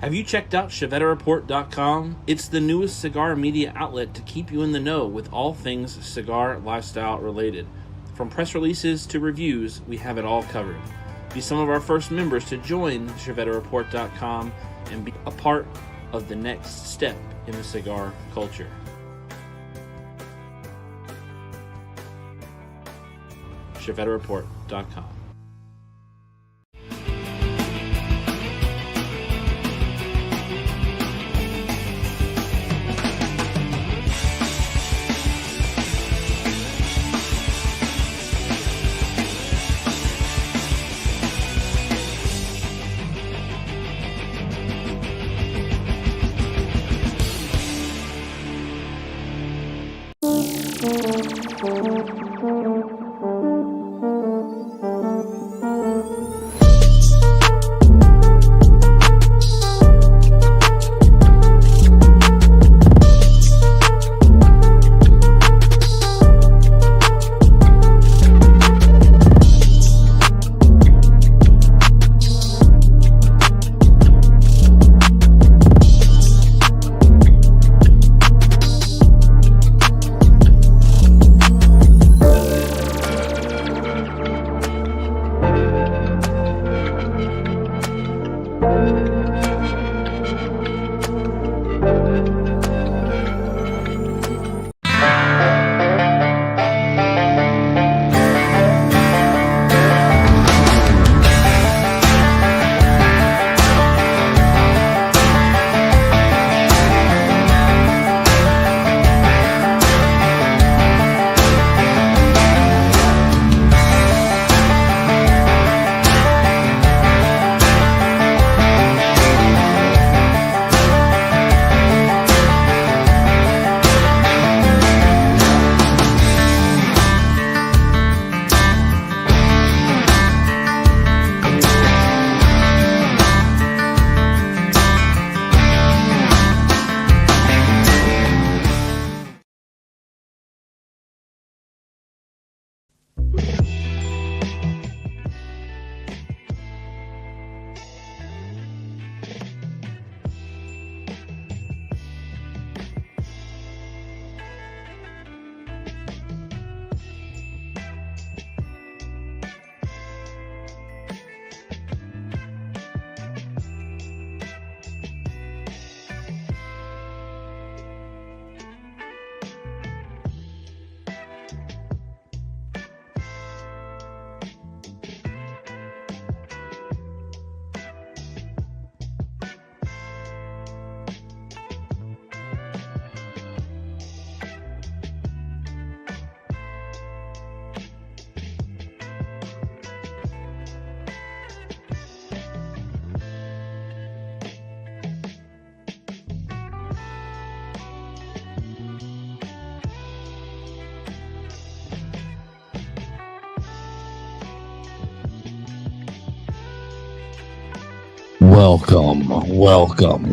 Have you checked out ChevetteReport.com? It's the newest cigar media outlet to keep you in the know with all things cigar lifestyle related. From press releases to reviews, we have it all covered. Be some of our first members to join ChevetteReport.com and be a part of the next step in the cigar culture. ChevetteReport.com.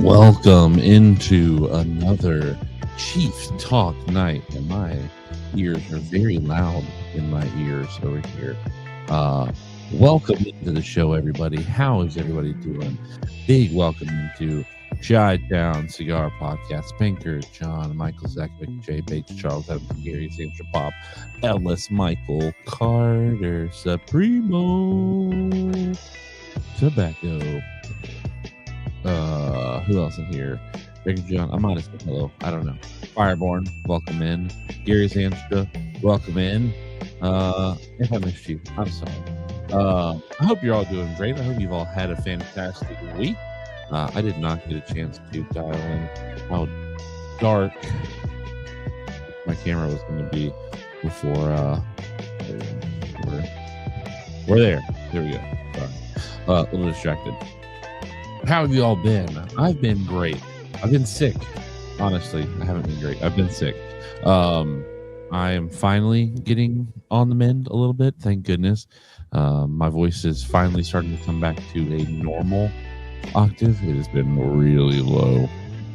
Welcome into another Chief Talk night. And my ears are very loud in my ears over here. Welcome into the show, everybody. How is everybody doing? Big welcome into Chi-Town Cigar Podcast. Pinker, John, Michael, Zach, Jay, Bates, Charles, Evans, Gary, Sandra, Bob, Ellis, Michael, Carter, Supremo, Tobacco. Who else in here? Rick John, I might have said hello. I don't know. Fireborn, welcome in. Gary Zanstra, welcome in. If I missed you, I'm sorry. I hope you're all doing great. I hope you've all had a fantastic week. I did not get a chance to dial in how dark my camera was going to be before we're there. There we go. Sorry. A little distracted. How have you all been? I've been great. I've been sick. Honestly, I haven't been great. I've been sick. I am finally getting on the mend a little bit. Thank goodness. My voice is finally starting to come back to a normal octave. It has been really low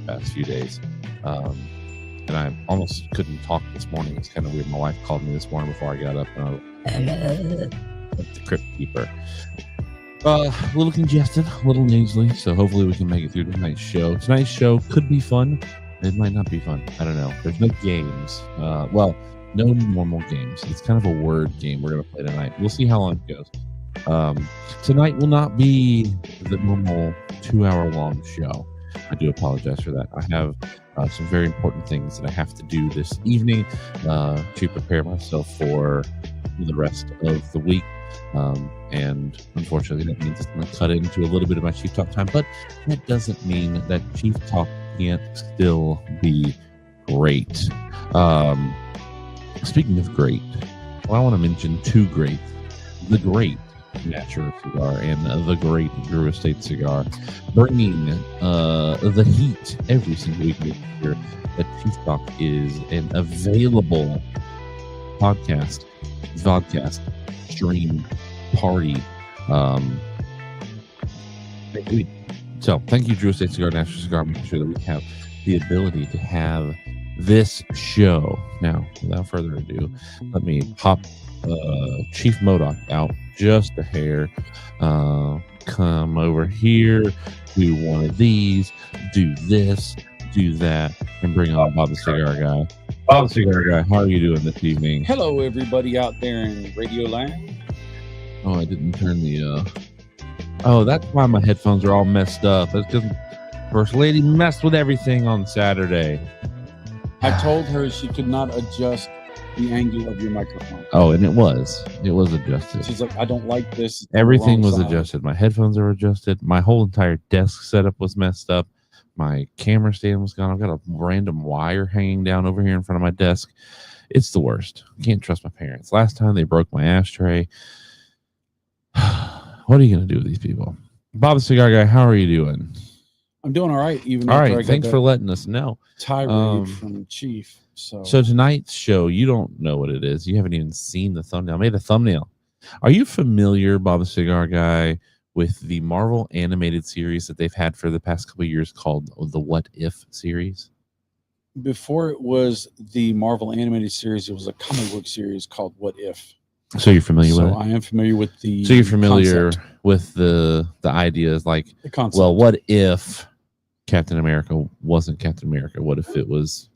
the past few days. And I almost couldn't talk this morning. It's kind of weird. My wife called me this morning before I got up, and I was like, the crypt keeper. A little congested, a little nasally, so hopefully we can make it through tonight's show. Tonight's show could be fun. It might not be fun. I don't know. There's no games. No normal games. It's kind of a word game we're going to play tonight. We'll see how long it goes. Tonight will not be the normal 2-hour-long show. I do apologize for that. I have some very important things that I have to do this evening to prepare myself for the rest of the week. And unfortunately, that means it's going to cut into a little bit of my Chief Talk time, but that doesn't mean that Chief Talk can't still be great. Speaking of great, I want to mention two greats. The great Natura Cigar and the great Drew Estate Cigar, bringing the heat every single week here. That Chief Talk is an available podcast, stream, party. So thank you, Drew Estate Cigar, Natura Cigar, making sure that we have the ability to have this show. Now, without further ado, let me pop Chief Modoc out just a hair. Come over here, do one of these, do this, do that, and bring on Bob the Cigar Guy. Bob the Cigar Guy, how are you doing this evening? Hello, everybody out there in Radio Land. Oh, I didn't turn the Oh, that's why my headphones are all messed up. That's because First Lady messed with everything on Saturday. I told her she could not adjust the angle of your microphone. Oh, and it was adjusted. She's like, I don't like this. Everything was adjusted. My headphones are adjusted. My whole entire desk setup was messed up. My camera stand was gone. I've got a random wire hanging down over here in front of my desk. It's the worst. I can't trust my parents. Last time they broke my ashtray. What are you going to do with these people? Bob the Cigar Guy, how are you doing? I'm doing all right. All right. Thanks for letting us know. Tirade from Chief. So tonight's show, you don't know what it is. You haven't even seen the thumbnail. I made a thumbnail. Are you familiar, Bob the Cigar Guy, with the Marvel animated series that they've had for the past couple of years called the What If series? Before it was the Marvel animated series, it was a comic book series called What If. So you're familiar with it? I am familiar with the So you're familiar with the ideas, like, the concept. Well, what if Captain America wasn't Captain America? What if it was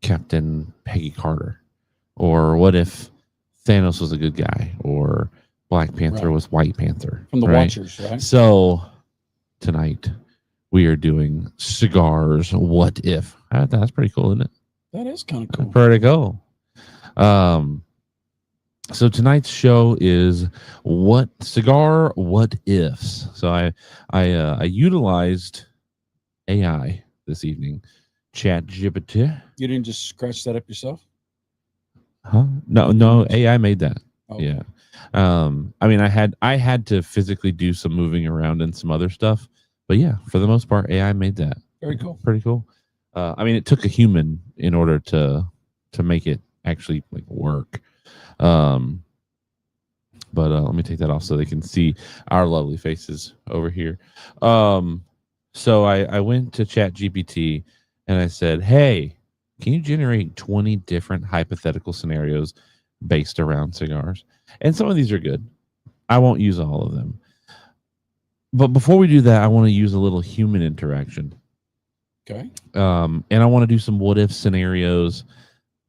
Captain Peggy Carter? Or what if Thanos was a good guy? Or Black Panther was White Panther? From the Watchers, right? So tonight we are doing Cigars What If. That's pretty cool, isn't it? That is kind of cool. Pretty cool. So tonight's show is Cigar What Ifs. So I utilized AI this evening. ChatGPT. You didn't just scratch that up yourself? Huh? No, AI made that. Oh. Yeah. I mean, I had to physically do some moving around and some other stuff, but yeah, for the most part, AI made that. Very cool. Pretty cool. I mean, it took a human in order to make it actually like work. But let me take that off so they can see our lovely faces over here. So I went to ChatGPT and I said, hey, can you generate 20 different hypothetical scenarios based around cigars? And some of these are good. I won't use all of them. But before we do that, I want to use a little human interaction. Okay. And I want to do some what if scenarios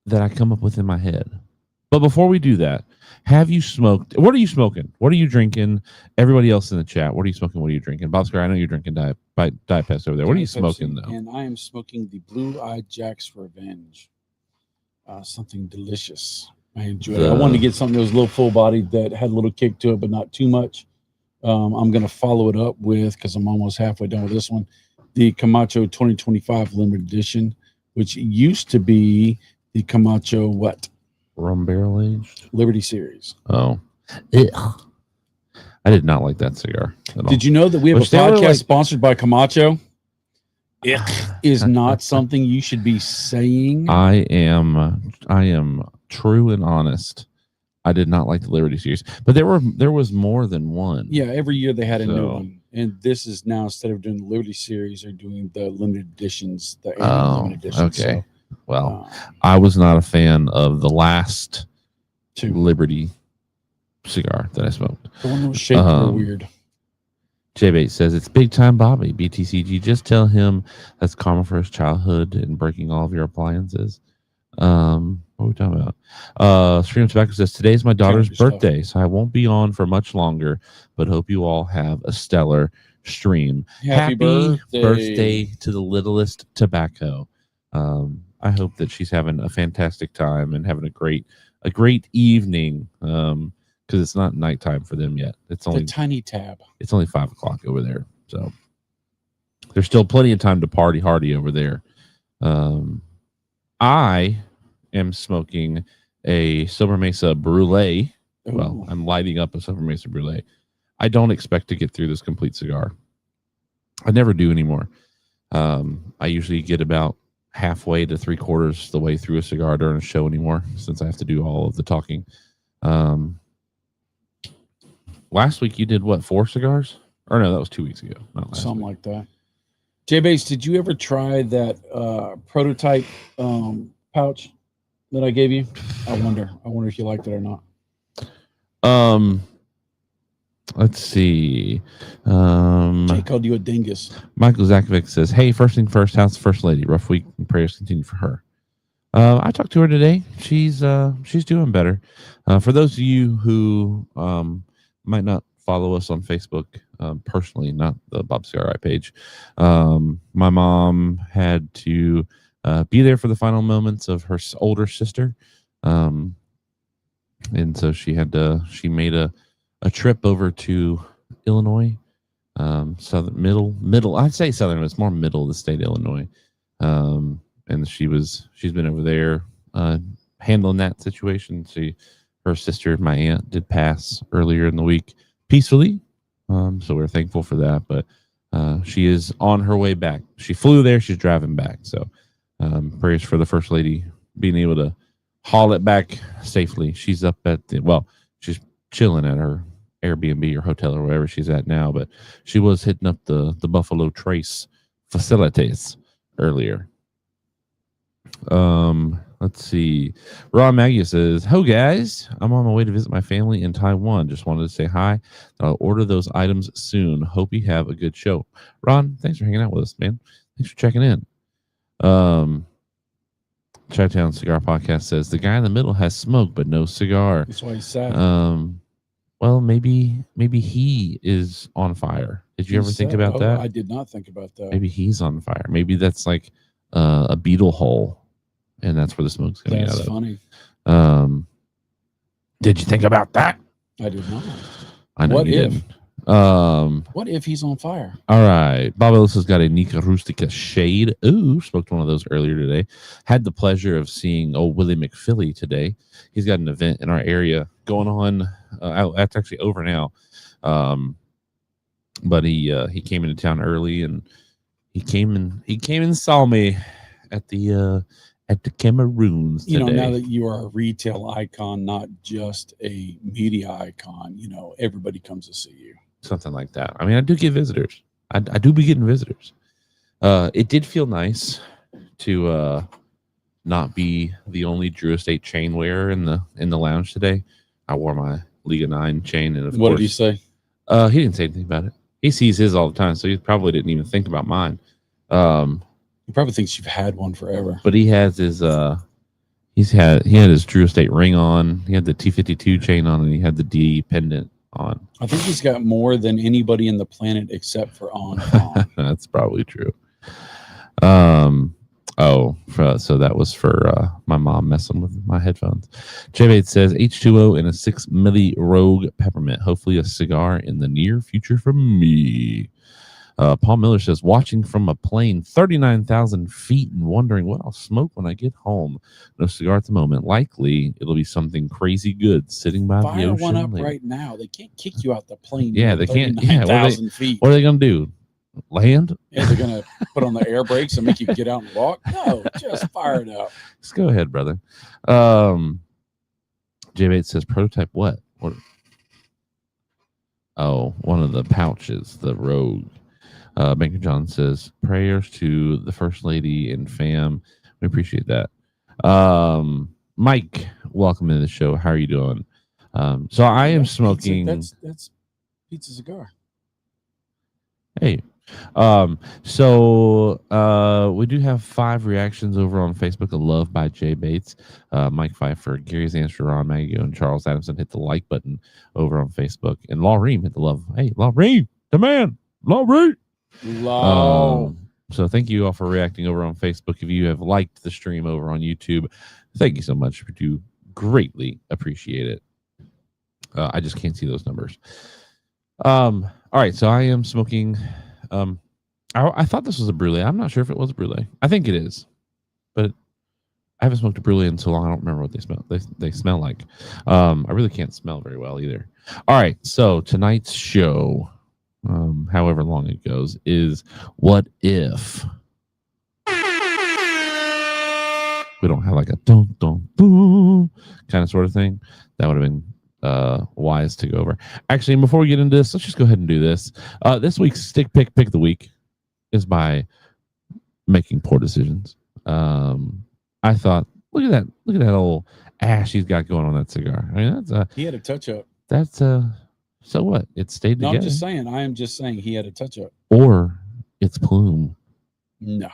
that I come up with in my head. But before we do that, have you smoked? What are you smoking? What are you drinking? Everybody else in the chat, what are you smoking? What are you drinking? Bob Cigar, I know you're drinking Diet Pepsi over there. What are you smoking, though? And I am smoking the Blue Eyed Jack's Revenge. Something delicious. I enjoy it. I wanted to get something that was a little full-bodied, that had a little kick to it, but not too much. I'm going to follow it up with, because I'm almost halfway done with this one, the Camacho 2025 Limited Edition, which used to be the Camacho what? Rum barrel aged Liberty Series. Oh, ugh. I did not like that cigar at all. Did you know that we have a podcast sponsored by Camacho? It is not something you should be saying. I am true and honest. I did not like the Liberty Series, but there was more than one. Yeah, every year they had a new one, and this is now, instead of doing the Liberty Series, they're doing the limited editions. The limited editions. Okay. Well, I was not a fan of the last Liberty cigar that I smoked. The one that was shaped weird. J-Bait says, it's big time, Bobby. BTCG, just tell him that's karma for his childhood and breaking all of your appliances. What are we talking about? Stream Tobacco says, today's my daughter's birthday, so I won't be on for much longer, but hope you all have a stellar stream. Happy birthday to the littlest tobacco. I hope that she's having a fantastic time and having a great evening. Because it's not nighttime for them yet. It's only the tiny tab. It's only 5 o'clock over there, so there's still plenty of time to party hardy over there. I am smoking a Silver Mesa Brulee. Ooh. Well, I'm lighting up a Silver Mesa Brulee. I don't expect to get through this complete cigar. I never do anymore. I usually get about halfway to 3/4 the way through a cigar during a show anymore, since I have to do all of the talking. Last week you did what, 4 cigars? Or no, that was 2 weeks ago. Something like that. J-Base, did you ever try that prototype pouch that I gave you? I wonder if you liked it or not. Let's see. Jay called you a dingus. Michael Zakovic says, hey, first thing first, how's the first lady? Rough week and prayers continue for her. I talked to her today. She's doing better. For those of you who might not follow us on Facebook personally, not the Bob Cigar page, my mom had to be there for the final moments of her older sister, and so she made a trip over to Illinois, southern middle. I'd say southern, but it's more middle of the state of Illinois. And she's been over there handling that situation. Her sister, my aunt, did pass earlier in the week peacefully. So we're thankful for that. But she is on her way back. She flew there. She's driving back. So prayers for the first lady being able to haul it back safely. She's up at she's chilling at her Airbnb or hotel or wherever she's at now. But she was hitting up the Buffalo Trace facilities earlier. Let's see. Ron Maggie says, "Ho guys, I'm on my way to visit my family in Taiwan. Just wanted to say hi. I'll order those items soon. Hope you have a good show." Ron, thanks for hanging out with us, man. Thanks for checking in. Chattown Cigar Podcast says the guy in the middle has smoke but no cigar. That's why he's sad. Well, maybe he is on fire. Did you ever think about that? I did not think about that. Maybe he's on fire. Maybe that's like a beetle hole, and that's where the smoke's coming out of. That's funny. Did you think about that? I did not. I know what you if? didn't. What if he's on fire? All right. Bob Ellis has got a Nica Rustica shade. Ooh, smoked one of those earlier today. Had the pleasure of seeing old Willie McPhilly today. He's got an event in our area going on. That's actually over now. But he came into town early, and he came and saw me at the Cameroons today. You know, now that you are a retail icon, not just a media icon, you know, everybody comes to see you. Something like that. I mean, I do get visitors. I do be getting visitors. It did feel nice to not be the only Drew Estate chain wearer in the lounge today. I wore my Liga 9 chain, and what did he say? He didn't say anything about it. He sees his all the time, so he probably didn't even think about mine. He probably thinks you've had one forever. But he has his he had his Drew Estate ring on. He had the T52 chain on, and he had the D pendant on. I think he's got more than anybody in the planet except for on. That's probably true. So that was for my mom messing with my headphones. J8 says H2O and a 6 milli Rogue Peppermint. Hopefully a cigar in the near future from me. Paul Miller says, watching from a plane 39,000 feet and wondering what I'll smoke when I get home. No cigar at the moment. Likely it'll be something crazy good sitting by the ocean. Fire one up right now. They can't kick you out the plane. Yeah, they can't. Yeah, 39,000 feet. What are they going to do? Land? Yeah, they're going to put on the air brakes and make you get out and walk? No, just fire it up. Just go ahead, brother. J8 says, prototype what? Oh, one of the pouches, the Rogue. Banker John says, prayers to the First Lady and fam. We appreciate that. Mike, welcome to the show. How are you doing? So I am smoking. That's Pizza Cigar. Hey, we do have 5 reactions over on Facebook of Love by Jay Bates, Mike Pfeiffer, Gary Zanster, Ron Maggio, and Charles Adamson hit the like button over on Facebook, and Law Ream hit the love. Hey, Law Ream, the man, Law Ream. So thank you all for reacting over on Facebook. If you have liked the stream over on YouTube, thank you so much. We do greatly appreciate it. I just can't see those numbers. All right, so I am smoking. I thought this was a brulee. I'm not sure if it was a brulee. I think it is, but I haven't smoked a brulee in so long. I don't remember what they smell. They smell like. I really can't smell very well either. All right, so tonight's show, however long it goes, is what if we don't have like a dun dun boom kind of sort of thing. That would have been wise to go over. Actually, before we get into this, let's just go ahead and do this. This week's stick pick of the week is by Making Poor Decisions. I thought, look at that old ash he's got going on that cigar. I mean, that's he had a touch up. That's so what? It stayed together. I'm just saying. I am just saying he had a touch up. Or it's plume. No.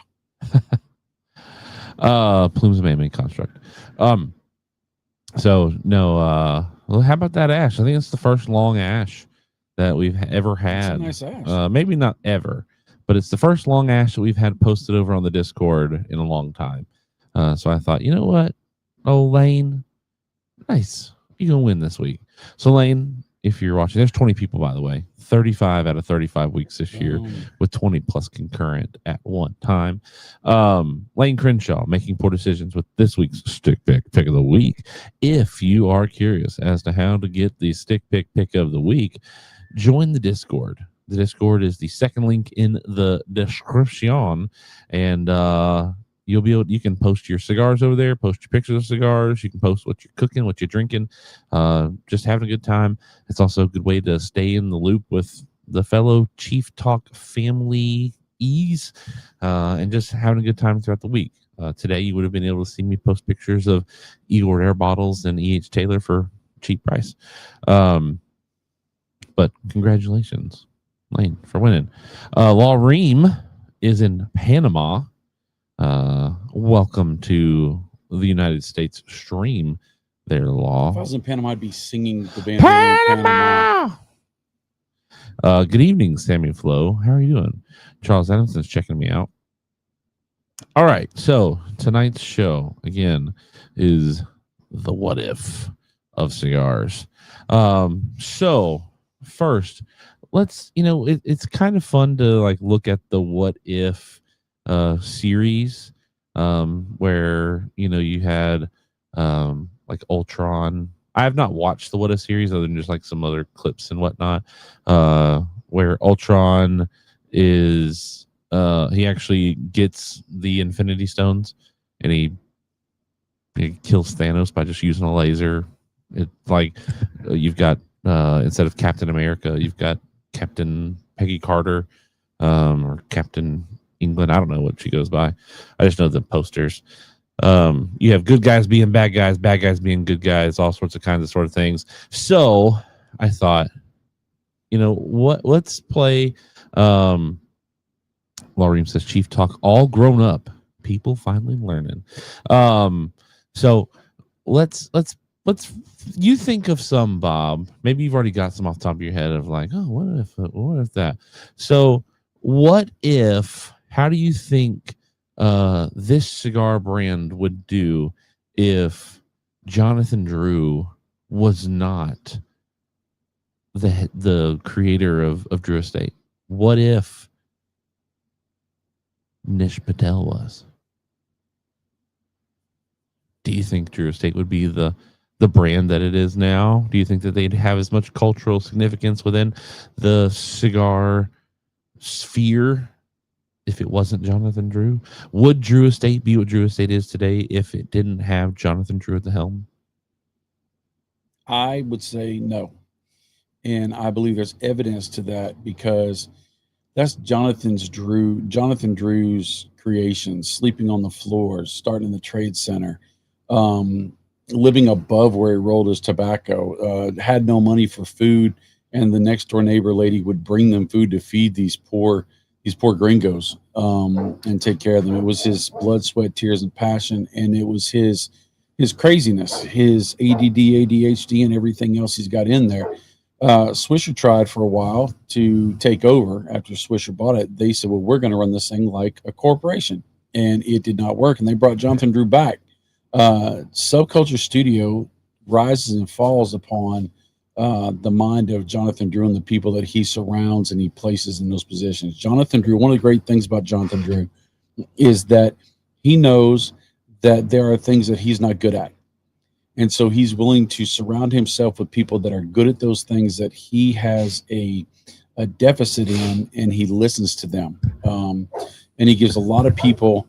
Plume's a man-made construct. So no. Well, how about that ash? I think it's the first long ash that we've ever had. That's a nice ash. Maybe not ever, but it's the first long ash that we've had posted over on the Discord in a long time. So I thought, you know what? Oh, Lane, nice. You're going to win this week. So, Lane, if you're watching, there's 20 people, by the way. 35 out of 35 weeks this year with 20 plus concurrent at one time. Lane Crenshaw making poor decisions with this week's stick pick of the week. If you are curious as to how to get the stick pick of the week, join the Discord. The Discord is the second link in the description, and you can post your cigars over there, post your pictures of cigars. You can post what you're cooking, what you're drinking, just having a good time. It's also a good way to stay in the loop with the fellow Chief Talk family and just having a good time throughout the week. Today, you would have been able to see me post pictures of Igor Air bottles and E.H. Taylor for cheap price. But congratulations, Lane, for winning. Law Ream is in Panama. Welcome to the United States stream there, Law. If I was in Panama, I'd be singing the band Panama. Good evening, Sammy Flo. How are you doing? Charles Adamson's checking me out. All right, so tonight's show, again, is the what if of cigars. So first, let's, it's kind of fun to like look at the what if series where you had like Ultron. I have not watched the What If series other than just like some other clips and whatnot, where Ultron is he actually gets the Infinity Stones and he kills Thanos by just using a laser. It's like you've got instead of Captain America, you've got Captain Peggy Carter or Captain England. I don't know what she goes by. I just know the posters. You have good guys being bad guys being good guys, all sorts of kinds of sort of things. So I thought, let's play Laureem says Chief Talk all grown up. People finally learning. So let's you think of some, Bob. Maybe you've already got some off the top of your head of like, oh, what if that? So what if, how do you think this cigar brand would do if Jonathan Drew was not the creator of Drew Estate? What if Nish Patel was? Do you think Drew Estate would be the brand that it is now? Do you think that they'd have as much cultural significance within the cigar sphere if it wasn't Jonathan Drew? Would Drew Estate be what Drew Estate is today if it didn't have Jonathan Drew at the helm? I would say no. And I believe there's evidence to that because that's Jonathan Drew's creations, sleeping on the floors, starting in the trade center, living above where he rolled his tobacco, had no money for food and the next door neighbor lady would bring them food to feed these poor gringos, and take care of them. It was his blood, sweat, tears, and passion, and it was his craziness, his ADD, ADHD, and everything else he's got in there. Swisher tried for a while to take over after Swisher bought it. They said, well, we're going to run this thing like a corporation. And it did not work. And they brought Jonathan Drew back. Subculture Studio rises and falls upon the mind of Jonathan Drew and the people that he surrounds and he places in those positions. Jonathan Drew, one of the great things about Jonathan Drew is that he knows that there are things that he's not good at. And so he's willing to surround himself with people that are good at those things that he has a deficit in, and he listens to them. And he gives a lot of people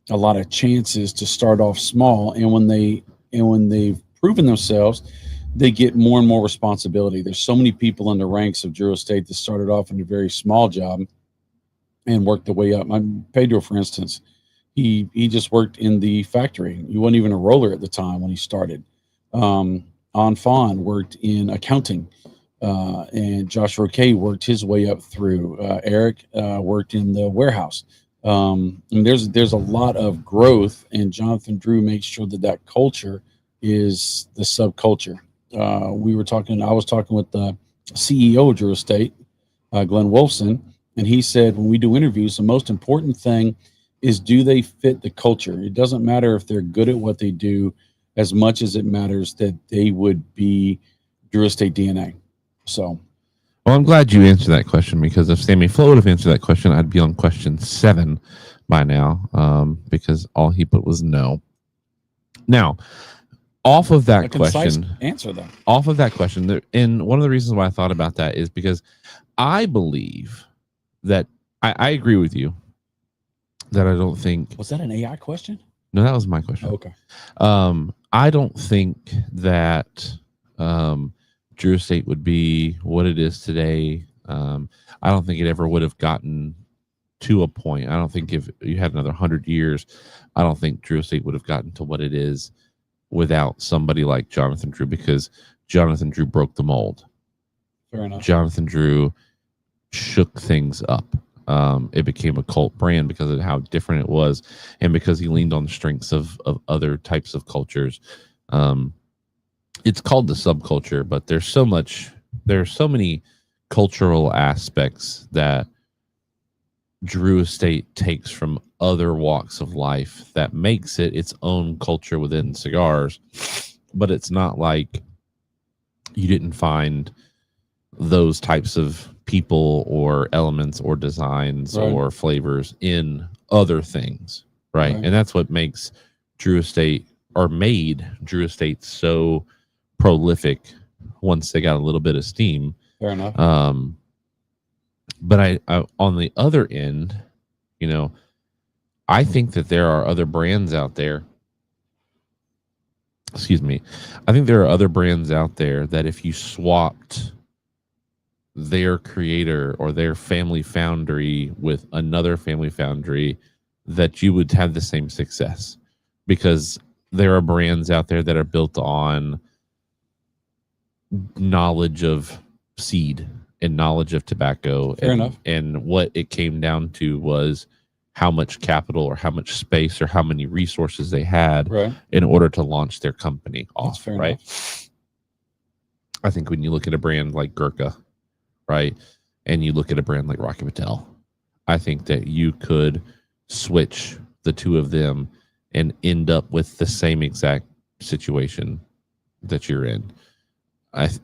a lot of chances to start off small. And when they've proven themselves, they get more and more responsibility. There's so many people in the ranks of Drew Estate that started off in a very small job and worked their way up. Pedro, for instance, he just worked in the factory. He wasn't even a roller at the time when he started. Anfon worked in accounting, and Josh Roquet worked his way up through. Eric worked in the warehouse. And there's a lot of growth, and Jonathan Drew makes sure that culture is the subculture. I was talking with the CEO of Drew Estate, Glenn Wolfson, and he said when we do interviews, the most important thing is, do they fit the culture? It doesn't matter if they're good at what they do as much as it matters that they would be Drew Estate DNA. So, well, I'm glad you answered that question, because if Sammy Flo would have answered that question, I'd be on question 7 by now, because all he put was no. Now, off of that question, answer them. Off of that question, and one of the reasons why I thought about that is because I believe that I agree with you that I don't think. Was that an AI question? No, that was my question. Oh, okay. I don't think that Drew Estate would be what it is today. I don't think it ever would have gotten to a point. I don't think if you had another 100 years, I don't think Drew Estate would have gotten to what it is without somebody like Jonathan Drew, because Jonathan Drew broke the mold. Fair enough. Jonathan Drew shook things up. It became a cult brand because of how different it was, and because he leaned on the strengths of other types of cultures. It's called the subculture, but there's so many cultural aspects that Drew Estate takes from other walks of life that makes it its own culture within cigars. But it's not like you didn't find those types of people or elements or designs or flavors in other things, right? And that's what makes Drew Estate, or made Drew Estate, so prolific once they got a little bit of steam. Fair enough. But I on the other end, I think that there are other brands out there. Excuse me. I think there are other brands out there that if you swapped their creator or their family foundry with another family foundry, that you would have the same success, because there are brands out there that are built on knowledge of seed and knowledge of tobacco. Fair enough. And what it came down to was how much capital or how much space or how many resources they had in order to launch their company off. Fair enough. I think when you look at a brand like Gurkha, right, and you look at a brand like Rocky Patel, I think that you could switch the two of them and end up with the same exact situation that you're in.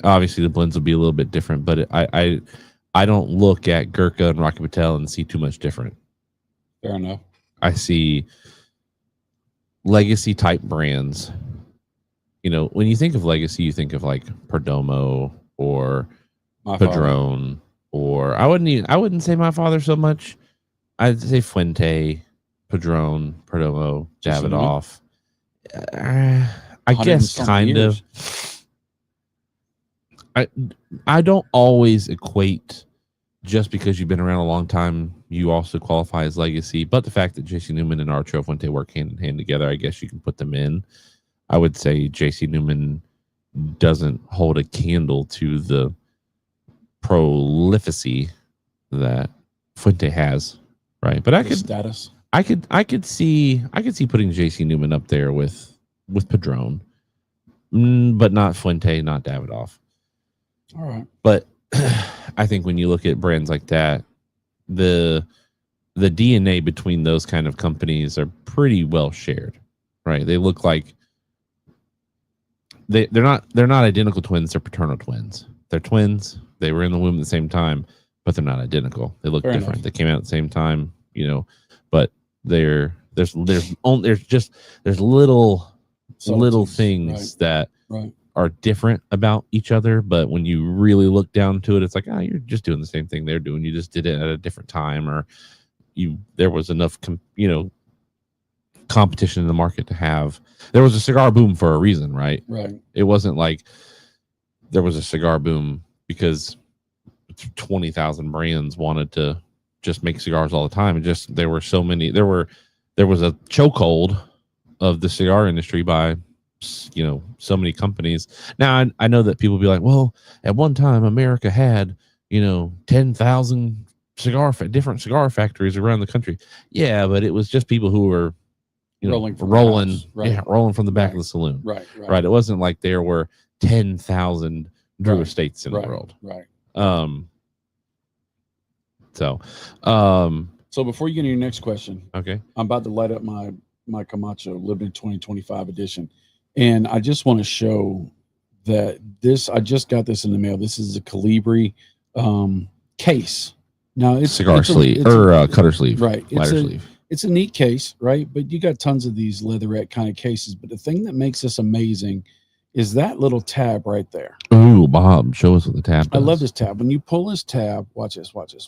Obviously, the blends will be a little bit different, but I don't look at Gurkha and Rocky Patel and see too much different. Fair enough. I see legacy type brands. When you think of legacy, you think of like Perdomo or Padron, or I wouldn't say My Father so much. I'd say Fuente, Padron, Perdomo, Davidoff. I guess kind of. I don't always equate, just because you've been around a long time, you also qualify as legacy. But the fact that JC Newman and Arturo Fuente work hand in hand together, I guess you can put them in. I would say JC Newman doesn't hold a candle to the prolificacy that Fuente has, right? But I could see putting JC Newman up there with Padron, but not Fuente, not Davidoff. All right. But I think when you look at brands like that, the DNA between those kind of companies are pretty well shared, right? They look like they're not identical twins, they're paternal twins. They're twins. They were in the womb at the same time, but they're not identical. They look different. Enough. They came out at the same time, but there's little things that are different about each other, but when you really look down to it, it's like, you're just doing the same thing they're doing. You just did it at a different time, or there was enough competition in the market to have. There was a cigar boom for a reason, right? Right. It wasn't like there was a cigar boom because 20,000 brands wanted to just make cigars all the time. And just there were so many. There was a chokehold of the cigar industry by so many companies. Now I know that people be like, well, at one time America had 10,000 different cigar factories around the country. Yeah, but it was just people who were rolling from the back of the saloon. Right. It wasn't like there were 10,000 Drew estates in the world. Right. So before you get into your next question, okay, I'm about to light up my Camacho Limited 2025 edition, and I just want to show that I just got this in the mail. This is a Colibri case. Now it's cigar sleeve or cutter sleeve, right? Lighter sleeve. It's a neat case, right? But you got tons of these leatherette kind of cases. But the thing that makes this amazing is that little tab right there. Ooh, Bob, show us what the tab does. I love this tab. When you pull this tab, watch this. What? It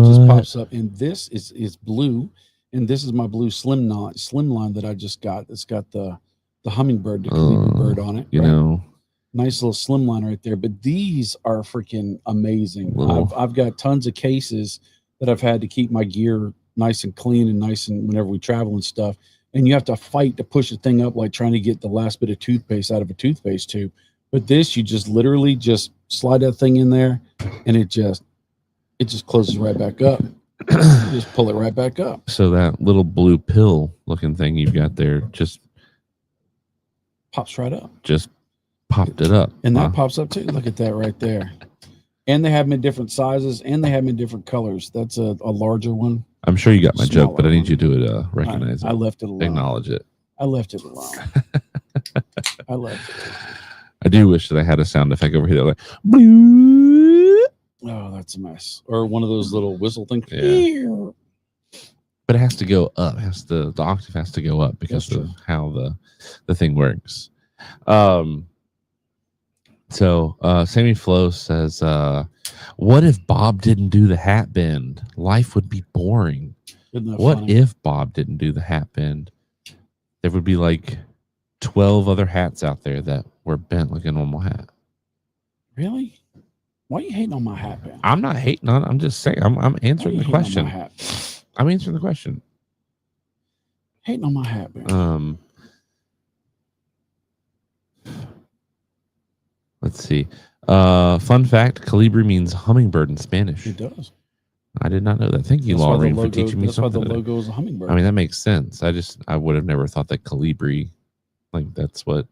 just pops up, and this is blue, and this is my blue slim line that I just got. It's got the hummingbird, the Colibri bird on it. Nice little slim line right there. But these are freaking amazing. I've got tons of cases that I've had to keep my gear nice and clean and nice, and whenever we travel and stuff. And you have to fight to push the thing up, like trying to get the last bit of toothpaste out of a toothpaste tube. But this, you just literally just slide that thing in there, and it just closes right back up. You just pull it right back up. So that little blue pill looking thing you've got there just pops right up. Just popped it up. And that pops up too. Look at that right there. And they have them in different sizes, and they have them in different colors. That's a larger one. I'm sure you got my joke, but I need you to recognize it. I left it alone. Acknowledge it. I left it alone. I left it. I do wish that I had a sound effect over here. Like, Blue. Oh, that's a mess. Or one of those little whistle things. Yeah. But it has to go up. The octave has to go up because of how the thing works. So Sammy Flo says, what if Bob didn't do the hat bend? Life would be boring. What funny? If Bob didn't do the hat bend? There would be like 12 other hats out there that were bent like a normal hat. Really? Why are you hating on my hat bend? I'm not hating on it. I'm just saying. I'm answering the question. I'm answering the question. Hating on my hat bend. Let's see. Fun fact: Colibri means hummingbird in Spanish. It does. I did not know that. Thank you, Laureen, for teaching me something. That's why the logo is a hummingbird. I mean, that makes sense. I would have never thought that Colibri, like that's what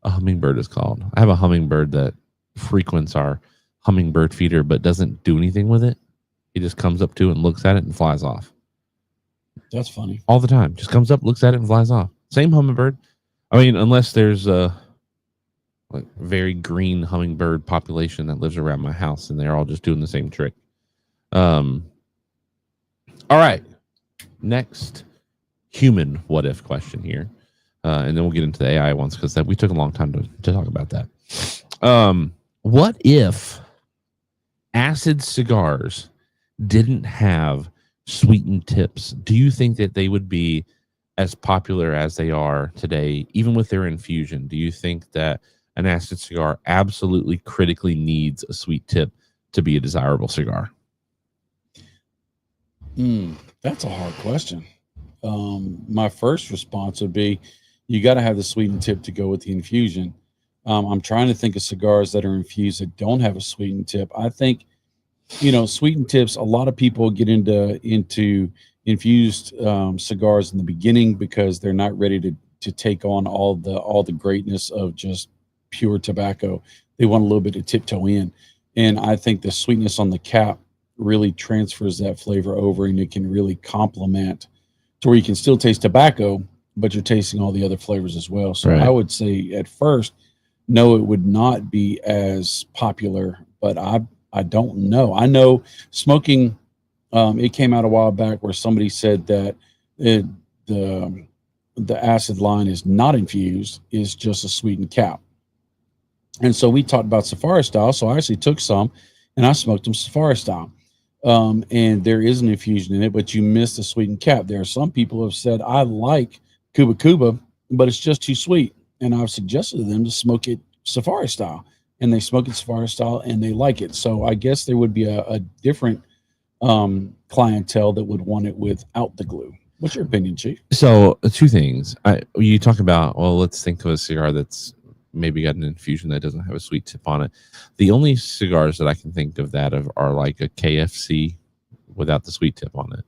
a hummingbird is called. I have a hummingbird that frequents our hummingbird feeder, but doesn't do anything with it. He just comes up to it and looks at it and flies off. That's funny. All the time. Just comes up, looks at it, and flies off. Same hummingbird. I mean, unless there's a like very green hummingbird population that lives around my house, and they're all just doing the same trick. All right. Next human what if question here. And then we'll get into the AI ones because we took a long time to talk about that. What if acid cigars didn't have sweetened tips? Do you think that they would be as popular as they are today, even with their infusion? Do you think that an acid cigar absolutely critically needs a sweet tip to be a desirable cigar? That's a hard question. My first response would be, you got to have the sweetened tip to go with the infusion. I'm trying to think of cigars that are infused that don't have a sweetened tip. I think, sweetened tips. A lot of people get into infused cigars in the beginning because they're not ready to take on all the greatness of just pure tobacco. They want a little bit to tiptoe in, and I think the sweetness on the cap really transfers that flavor over, and it can really complement to where you can still taste tobacco, but you're tasting all the other flavors as well. So Right. I would say at first, no, it would not be as popular, but I don't know. I know smoking. It came out a while back where somebody said that the the acid line is not infused; is just a sweetened cap. And so we talked about Safari style. So I actually took some and I smoked them Safari style. And there is an infusion in it, but you miss the sweetened cap. There are some people who have said, I like Cuba Cuba, but it's just too sweet. And I've suggested to them to smoke it Safari style. And they smoke it Safari style and they like it. So I guess there would be a different clientele that would want it without the glue. What's your opinion, Chief? So two things. You talk about, well, let's think of a cigar that's maybe got an infusion that doesn't have a sweet tip on it. The only cigars that I can think of that are like a KFC without the sweet tip on it.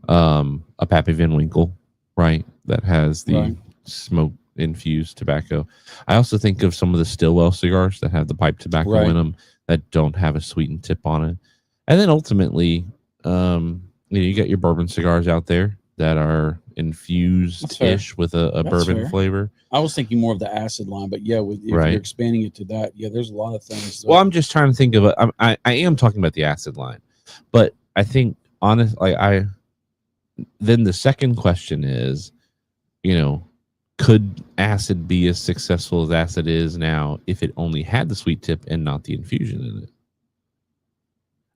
A Pappy Van Winkle, right? That has the smoke infused tobacco. I also think of some of the Stillwell cigars that have the pipe tobacco in them that don't have a sweetened tip on it. And then ultimately, you got your bourbon cigars out there that are infused-ish with a bourbon flavor. I was thinking more of the acid line, but yeah, if you're expanding it to that, there's a lot of things. Well, I'm just trying to think of it. I am talking about the acid line, but I think then the second question is, could acid be as successful as acid is now if it only had the sweet tip and not the infusion in it?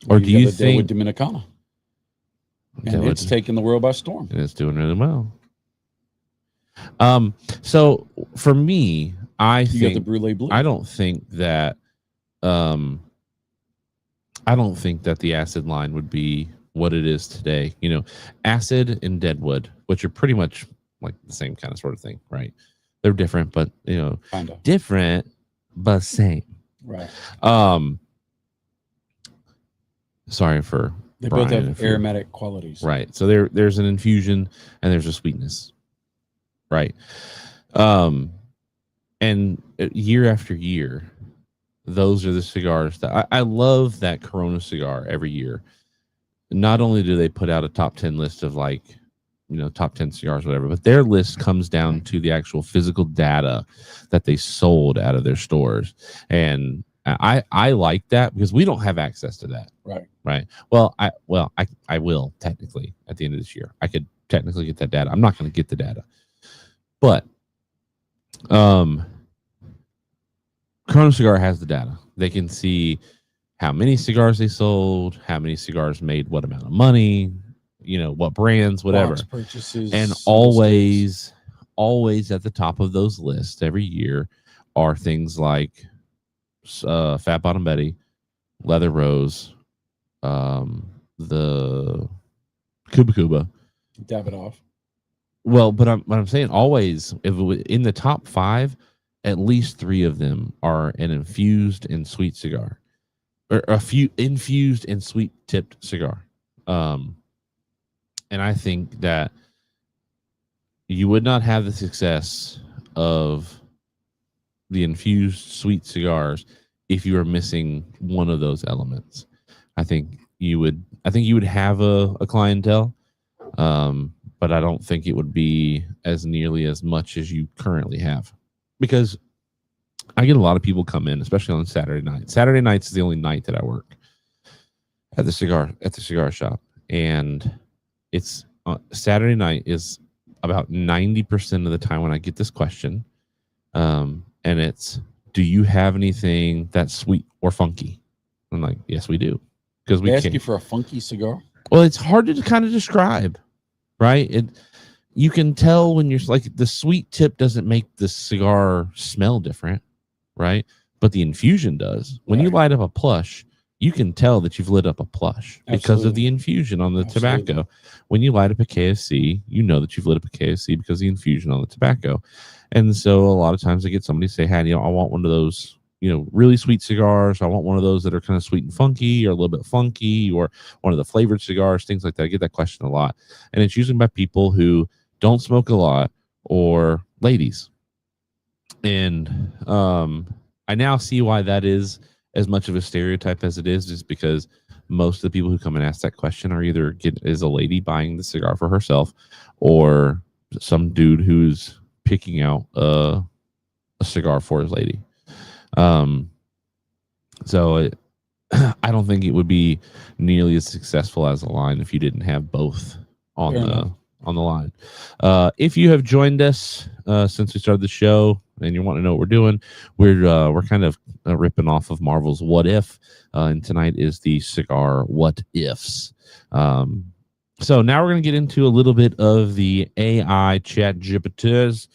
Or do you think Dominicana? And it's taking the world by storm. And it's doing really well. So for me, I think the Brulee Blue. I don't think that the acid line would be what it is today. Acid and Deadwood, which are pretty much like the same kind of sort of thing, right? They're different, but kind of different but same. Right. Sorry for they Brian, both have aromatic qualities. Right. So there's an infusion and there's a sweetness. Right. And year after year, those are the cigars that I love. That Corona cigar every year. Not only do they put out a top 10 list of top 10 cigars, whatever, but their list comes down to the actual physical data that they sold out of their stores. And I like that because we don't have access to that. Right. Well, I will technically at the end of this year. I could technically get that data. I'm not going to get the data, but Corona Cigar has the data. They can see how many cigars they sold, how many cigars made what amount of money, what brands, whatever. Box purchases, and always at the top of those lists every year are things like Fat Bottom Betty, Leather Rose, the Cuba Cuba, Davidoff. Well, but I'm saying always, if in the top 5, at least 3 of them are an infused and sweet cigar, or a few infused and sweet tipped cigar. And I think that you would not have the success of the infused sweet cigars if you were missing one of those elements. I think you would have a clientele, but I don't think it would be as nearly as much as you currently have, because I get a lot of people come in, especially on Saturday night. Saturday nights is the only night that I work at the cigar shop, and it's Saturday night is about 90% of the time when I get this question, and it's, do you have anything that's sweet or funky? I'm like, yes, we do. Because we ask you for a funky cigar. Well, it's hard to kind of describe, right? You can tell when you're like, the sweet tip doesn't make the cigar smell different, right? But the infusion does. When you light up a plush, you can tell that you've lit up a plush because of the infusion on the tobacco. When you light up a KFC, you know that you've lit up a KFC because of the infusion on the tobacco. And so a lot of times I get somebody say, hey, I want one of those, really sweet cigars. I want one of those that are kind of sweet and funky or a little bit funky, or one of the flavored cigars, things like that. I get that question a lot. And it's usually by people who don't smoke a lot or ladies. And I now see why that is as much of a stereotype as it is, just because most of the people who come and ask that question are either is a lady buying the cigar for herself, or some dude who's picking out a cigar for his lady. So I don't think it would be nearly as successful as a line if you didn't have both on the line. If you have joined us since we started the show and you want to know what we're doing, we're kind of ripping off of Marvel's What If, and tonight is the cigar What Ifs. So now we're going to get into a little bit of the AI chat GPTs.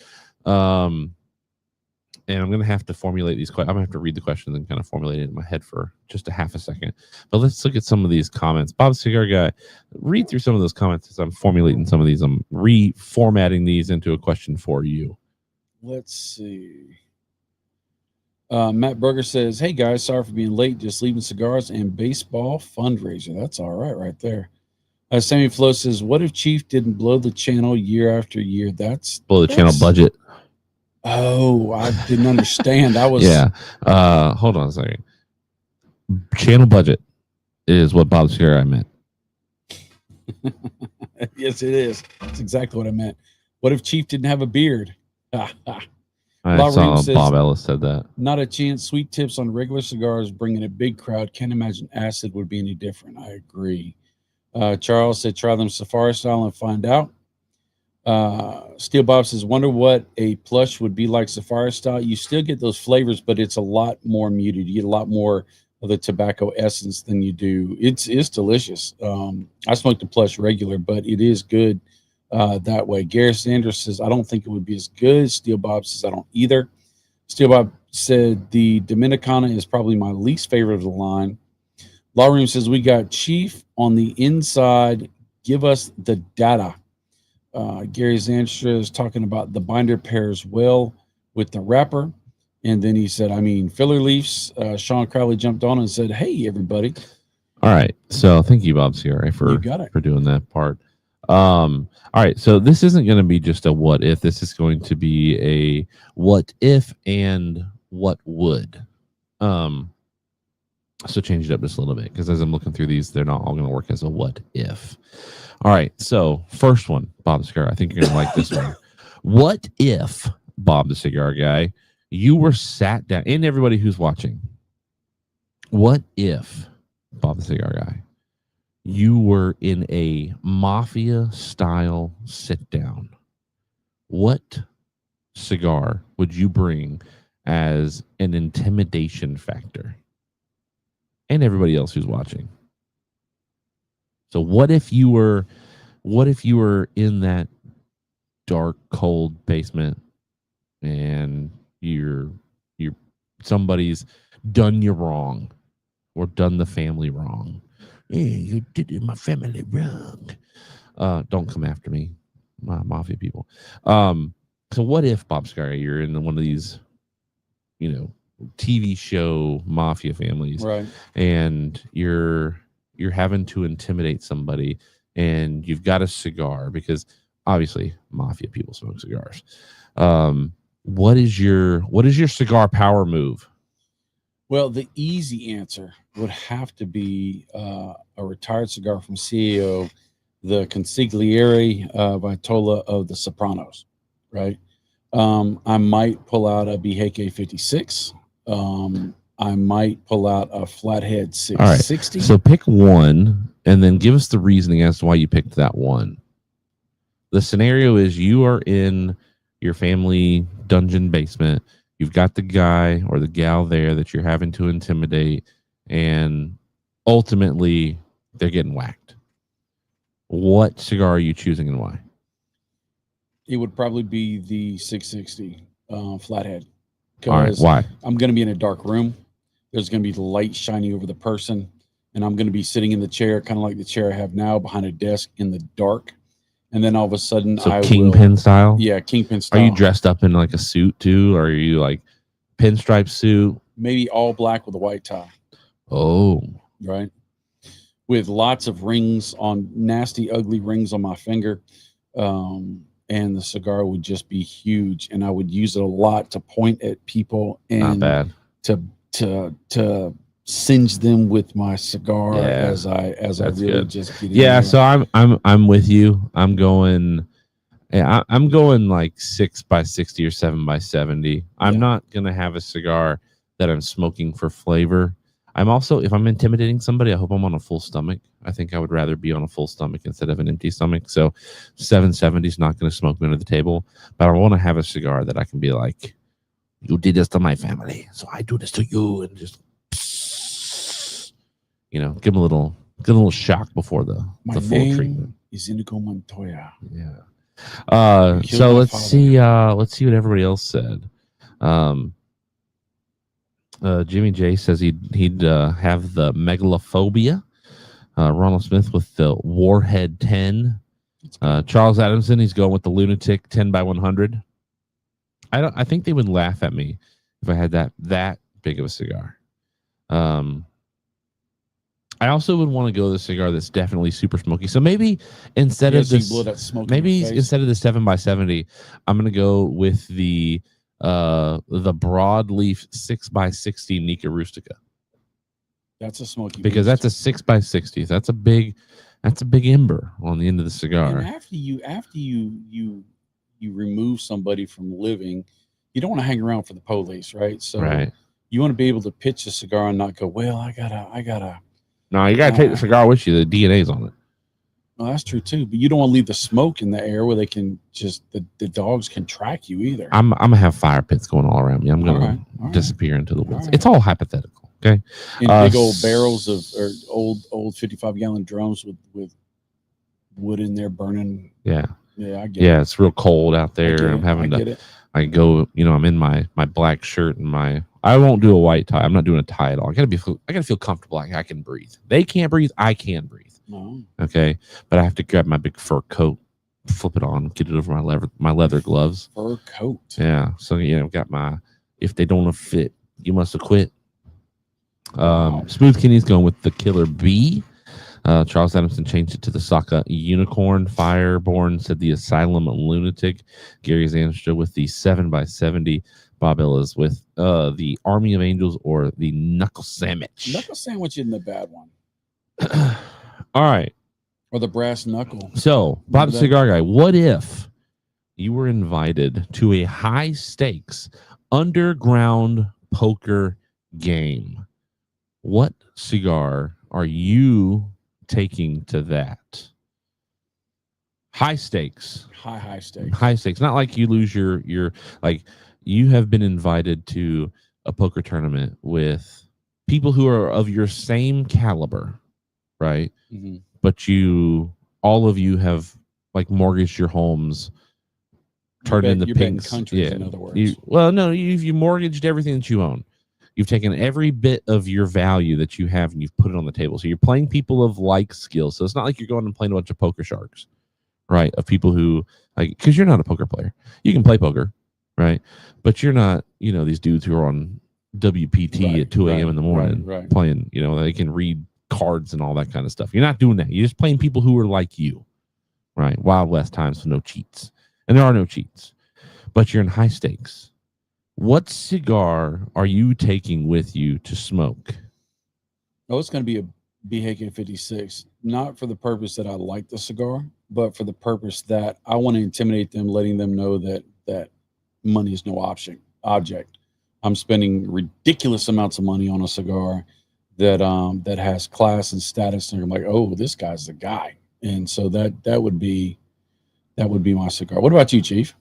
And I'm going to have to formulate these. I'm going to have to read the questions and kind of formulate it in my head for just a half a second. But let's look at some of these comments. Bob Cigar Guy, read through some of those comments as I'm formulating some of these. I'm reformatting these into a question for you. Let's see. Matt Berger says, hey, guys, sorry for being late. Just leaving cigars and baseball fundraiser. That's all right there. Sammy Flo says, what if Chief didn't blow the channel year after year? Blow the channel budget. Oh, I didn't understand. I was hold on a second. Channel budget is what Bob Cigar I meant. Yes, it is. That's exactly what I meant. What if Chief didn't have a beard? I saw says, Bob Ellis said that. Not a chance. Sweet tips on regular cigars, bringing a big crowd. Can't imagine acid would be any different. I agree. Charles said, try them Safari style and find out. Steel Bob says, wonder what a plush would be like Safari style. You still get those flavors, but it's a lot more muted. You get a lot more of the tobacco essence than you do. It's delicious. I smoked the plush regular, but it is good that way. Garrett Sanders says, I don't think it would be as good. Steel Bob says, I don't either. Steel Bob said the Dominicana is probably my least favorite of the line. Law Room says, we got Chief on the inside. Give us the data. Gary Zanstra is talking about the binder pairs well with the wrapper. And then he said, filler leaves. Sean Crowley jumped on and said, hey, everybody. All right. So thank you, Bob Cigar, for doing that part. All right. So this isn't going to be just a what if. This is going to be a what if and what would. So change it up just a little bit, because as I'm looking through these, they're not all going to work as a what if. All right, so first one, Bob the Cigar. I think you're going to like this one. What if, Bob the Cigar Guy, you were sat down, and everybody who's watching, what if, Bob the Cigar Guy, you were in a mafia-style sit-down? What cigar would you bring as an intimidation factor? And everybody else who's watching. So what if you were in that dark, cold basement and you're somebody's done you wrong or done the family wrong? Yeah, you did my family wrong. Don't come after me, my mafia people. So what if, Bob Cigar, you're in one of these, TV show mafia families, right? And you're having to intimidate somebody, and you've got a cigar, because obviously mafia people smoke cigars. What is your cigar power move? Well, the easy answer would have to be a retired cigar from CEO, the Consigliere Vitola of the Sopranos, right? I might pull out a Biheke 56. I might pull out a Flathead 660. All right. So pick one and then give us the reasoning as to why you picked that one. The scenario is you are in your family dungeon basement. You've got the guy or the gal there that you're having to intimidate, and ultimately they're getting whacked. What cigar are you choosing and why? It would probably be the 660 Flathead. All right, why? I'm going to be in a dark room. There's going to be the light shining over the person, and I'm going to be sitting in the chair, kind of like the chair I have now, behind a desk in the dark. and then all of a sudden So I kingpin will, style. yeah, kingpin Are style. you dressed up in like a suit too, or are you like pinstripe suit? Maybe all black with a white tie. Oh, Right. With lots of rings on, nasty, ugly rings on my finger. And the cigar would just be huge. And I would use it a lot to point at people not and bad. to singe them with my cigar Yeah, as I that's really good. just get in Yeah, there. so I'm with you. I'm going. Yeah, I'm going like 6x60 or 7x70. I'm Yeah. not gonna have a cigar that I'm smoking for flavor. I'm also, if I'm intimidating somebody, I hope I'm on a full stomach. I think I would rather be on a full stomach instead of an empty stomach. So 770 is not going to smoke me under the table, but I want to have a cigar that I can be like, you did this to my family, so I do this to you, and just, give them a little shock before the full name treatment. is Inigo Montoya. Yeah. So let's see what everybody else said. Jimmy J says he'd have the megalophobia. Ronald Smith with the Warhead 10. Charles Adamson, he's going with the Lunatic 10x100. I think they would laugh at me if I had that big of a cigar. I also would want to go with a cigar that's definitely super smoky. So maybe instead of this, instead of the 7x70, I'm gonna go with the broadleaf 6x60 Nika Rustica. That's a smoky because beast. that's a 6x60. That's a big ember on the end of the cigar. And after you remove somebody from living, you don't want to hang around for the police, right? So right. You want to be able to pitch a cigar and not go, well, I gotta. No, you gotta take the cigar with you. The DNA's on it. Well, that's true too. But you don't want to leave the smoke in the air where they can just the dogs can track you either. I'm gonna have fire pits going all around me. I'm gonna disappear into the woods. It's all hypothetical. Okay. In big old barrels or old 55-gallon drums with wood in there burning. Yeah. Yeah, I get it. Yeah, it's real cold out there. I'm having to. I go. I'm in my black shirt and I won't do a white tie. I'm not doing a tie at all. I gotta feel comfortable. I can breathe. They can't breathe. I can breathe. Oh. Okay, but I have to grab my big fur coat, flip it on, get it over my leather gloves. Fur coat. Yeah. So got my. If they don't fit, you must have quit. Smooth Kenny's going with the Killer Bee. Charles Adamson changed it to the Saka Unicorn. Fireborn said the Asylum Lunatic. Gary Zanstra with the 7x70. Bob Ellis with the Army of Angels or the Knuckle Sandwich. Knuckle Sandwich isn't the bad one. All right. Or the Brass Knuckle. So, Bob the Cigar Guy, what if you were invited to a high stakes underground poker game? What cigar are you taking to that? High stakes. High stakes. High stakes. Not like you lose your like you have been invited to a poker tournament with people who are of your same caliber, right? Mm-hmm. But all of you have like mortgaged your homes, turned into pigs. Countries, in other words. You mortgaged everything that you own. You've taken every bit of your value that you have and you've put it on the table. So you're playing people of like skills. So it's not like you're going and playing a bunch of poker sharks, right? Of people who because you're not a poker player. You can play poker, right? But you're not, these dudes who are on WPT at 2 a.m. in the morning playing, they can read cards and all that kind of stuff. You're not doing that. You're just playing people who are like you, right? Wild West times, so no cheats. And there are no cheats. But you're in high stakes. What cigar are you taking with you to smoke? Oh, it's going to be a BHK 56, not for the purpose that I like the cigar, but for the purpose that I want to intimidate them, letting them know that money is no object. I'm spending ridiculous amounts of money on a cigar that has class and status, and I'm like, oh, this guy's the guy. And so that would be my cigar. What about you, Chief?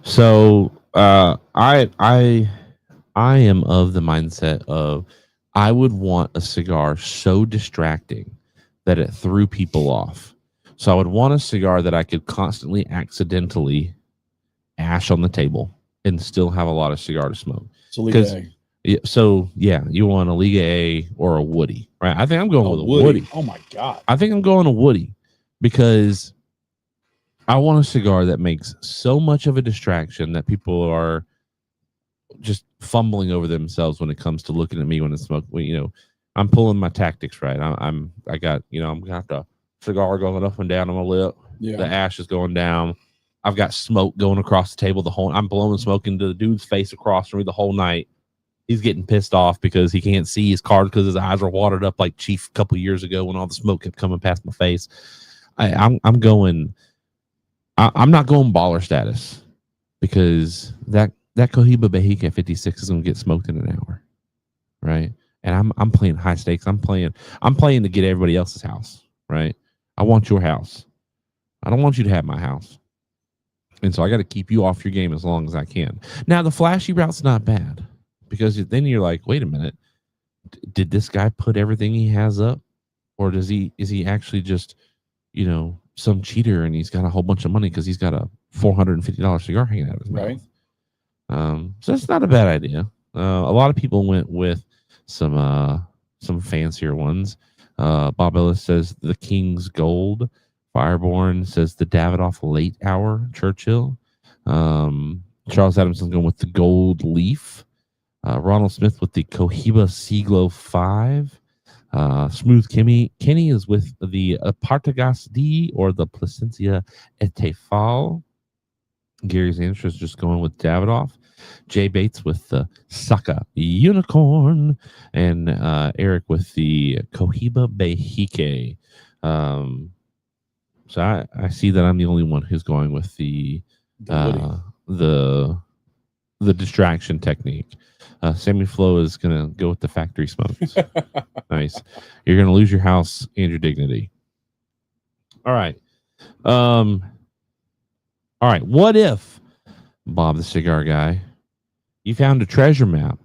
So I am of the mindset of I would want a cigar so distracting that it threw people off. So I would want a cigar that I could constantly accidentally ash on the table and still have a lot of cigar to smoke. So Liga A. You want a Liga A or a Woody, right? I think I'm going with a Woody. Oh my God. I think I'm going a Woody because I want a cigar that makes so much of a distraction that people are just fumbling over themselves when it comes to looking at me when it's smoke. You know, I'm pulling my tactics right. I got, you know, I'm got the cigar going up and down on my lip. Yeah. The ash is going down. I've got smoke going across the table the whole. I'm blowing smoke into the dude's face across from me the whole night. He's getting pissed off because he can't see his card because his eyes are watered up like Chief a couple years ago when all the smoke kept coming past my face. I'm going. I'm not going baller status because that Cohiba Bejica 56 is going to get smoked in an hour, right? And I'm playing high stakes. I'm playing to get everybody else's house, right? I want your house. I don't want you to have my house. And so I got to keep you off your game as long as I can. Now, the flashy route's not bad because then you're like, wait a minute. Did this guy put everything he has up? Or is he actually just, you know, some cheater and he's got a whole bunch of money because he's got a $450 cigar hanging out of his mouth? So that's not a bad idea. A lot of people went with some fancier ones. Bob Ellis says the King's Gold. Fireborn says the Davidoff Late Hour Churchill. Charles Adamson's going with the Gold Leaf. Ronald Smith with the Cohiba Siglo 5. Smooth Kenny is with the Partagas D or the Placencia Etefal. Gary Zander is just going with Davidoff. Jay Bates with the Saka Unicorn. And Eric with the Cohiba Bejique. So I see that I'm the only one who's going with the distraction technique. Sammy Flo is gonna go with the factory smokes. Nice. You're gonna lose your house and your dignity. All right. All right. What if, Bob the Cigar Guy, you found a treasure map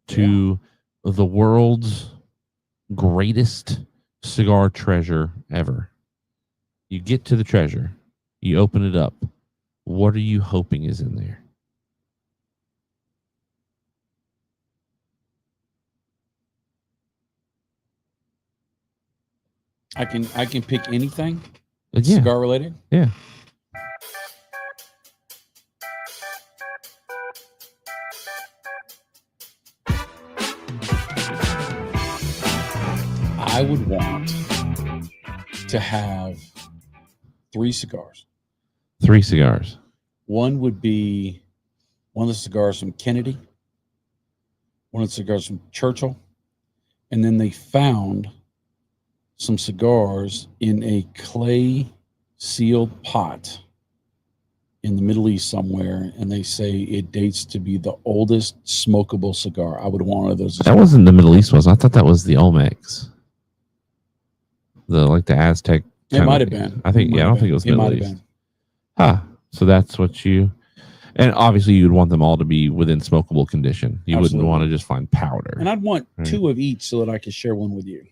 to the world's greatest cigar treasure ever? You get to the treasure. You open it up. What are you hoping is in there? I can pick anything. Yeah. Cigar related. Yeah. I would want to have 3 cigars. 3 cigars. One would be one of the cigars from Kennedy, one of the cigars from Churchill, and then they found some cigars in a clay sealed pot in the Middle East somewhere, and they say it dates to be the oldest smokable cigar. I would want one of those. That wasn't the Middle East, was I thought that was the Olmecs. The Aztec. It might have been. I think, I don't think it was Middle East. Been. So that's what you, and obviously you'd want them all to be within smokable condition. You wouldn't want to just find powder. And I'd want 2 of each so that I could share one with you.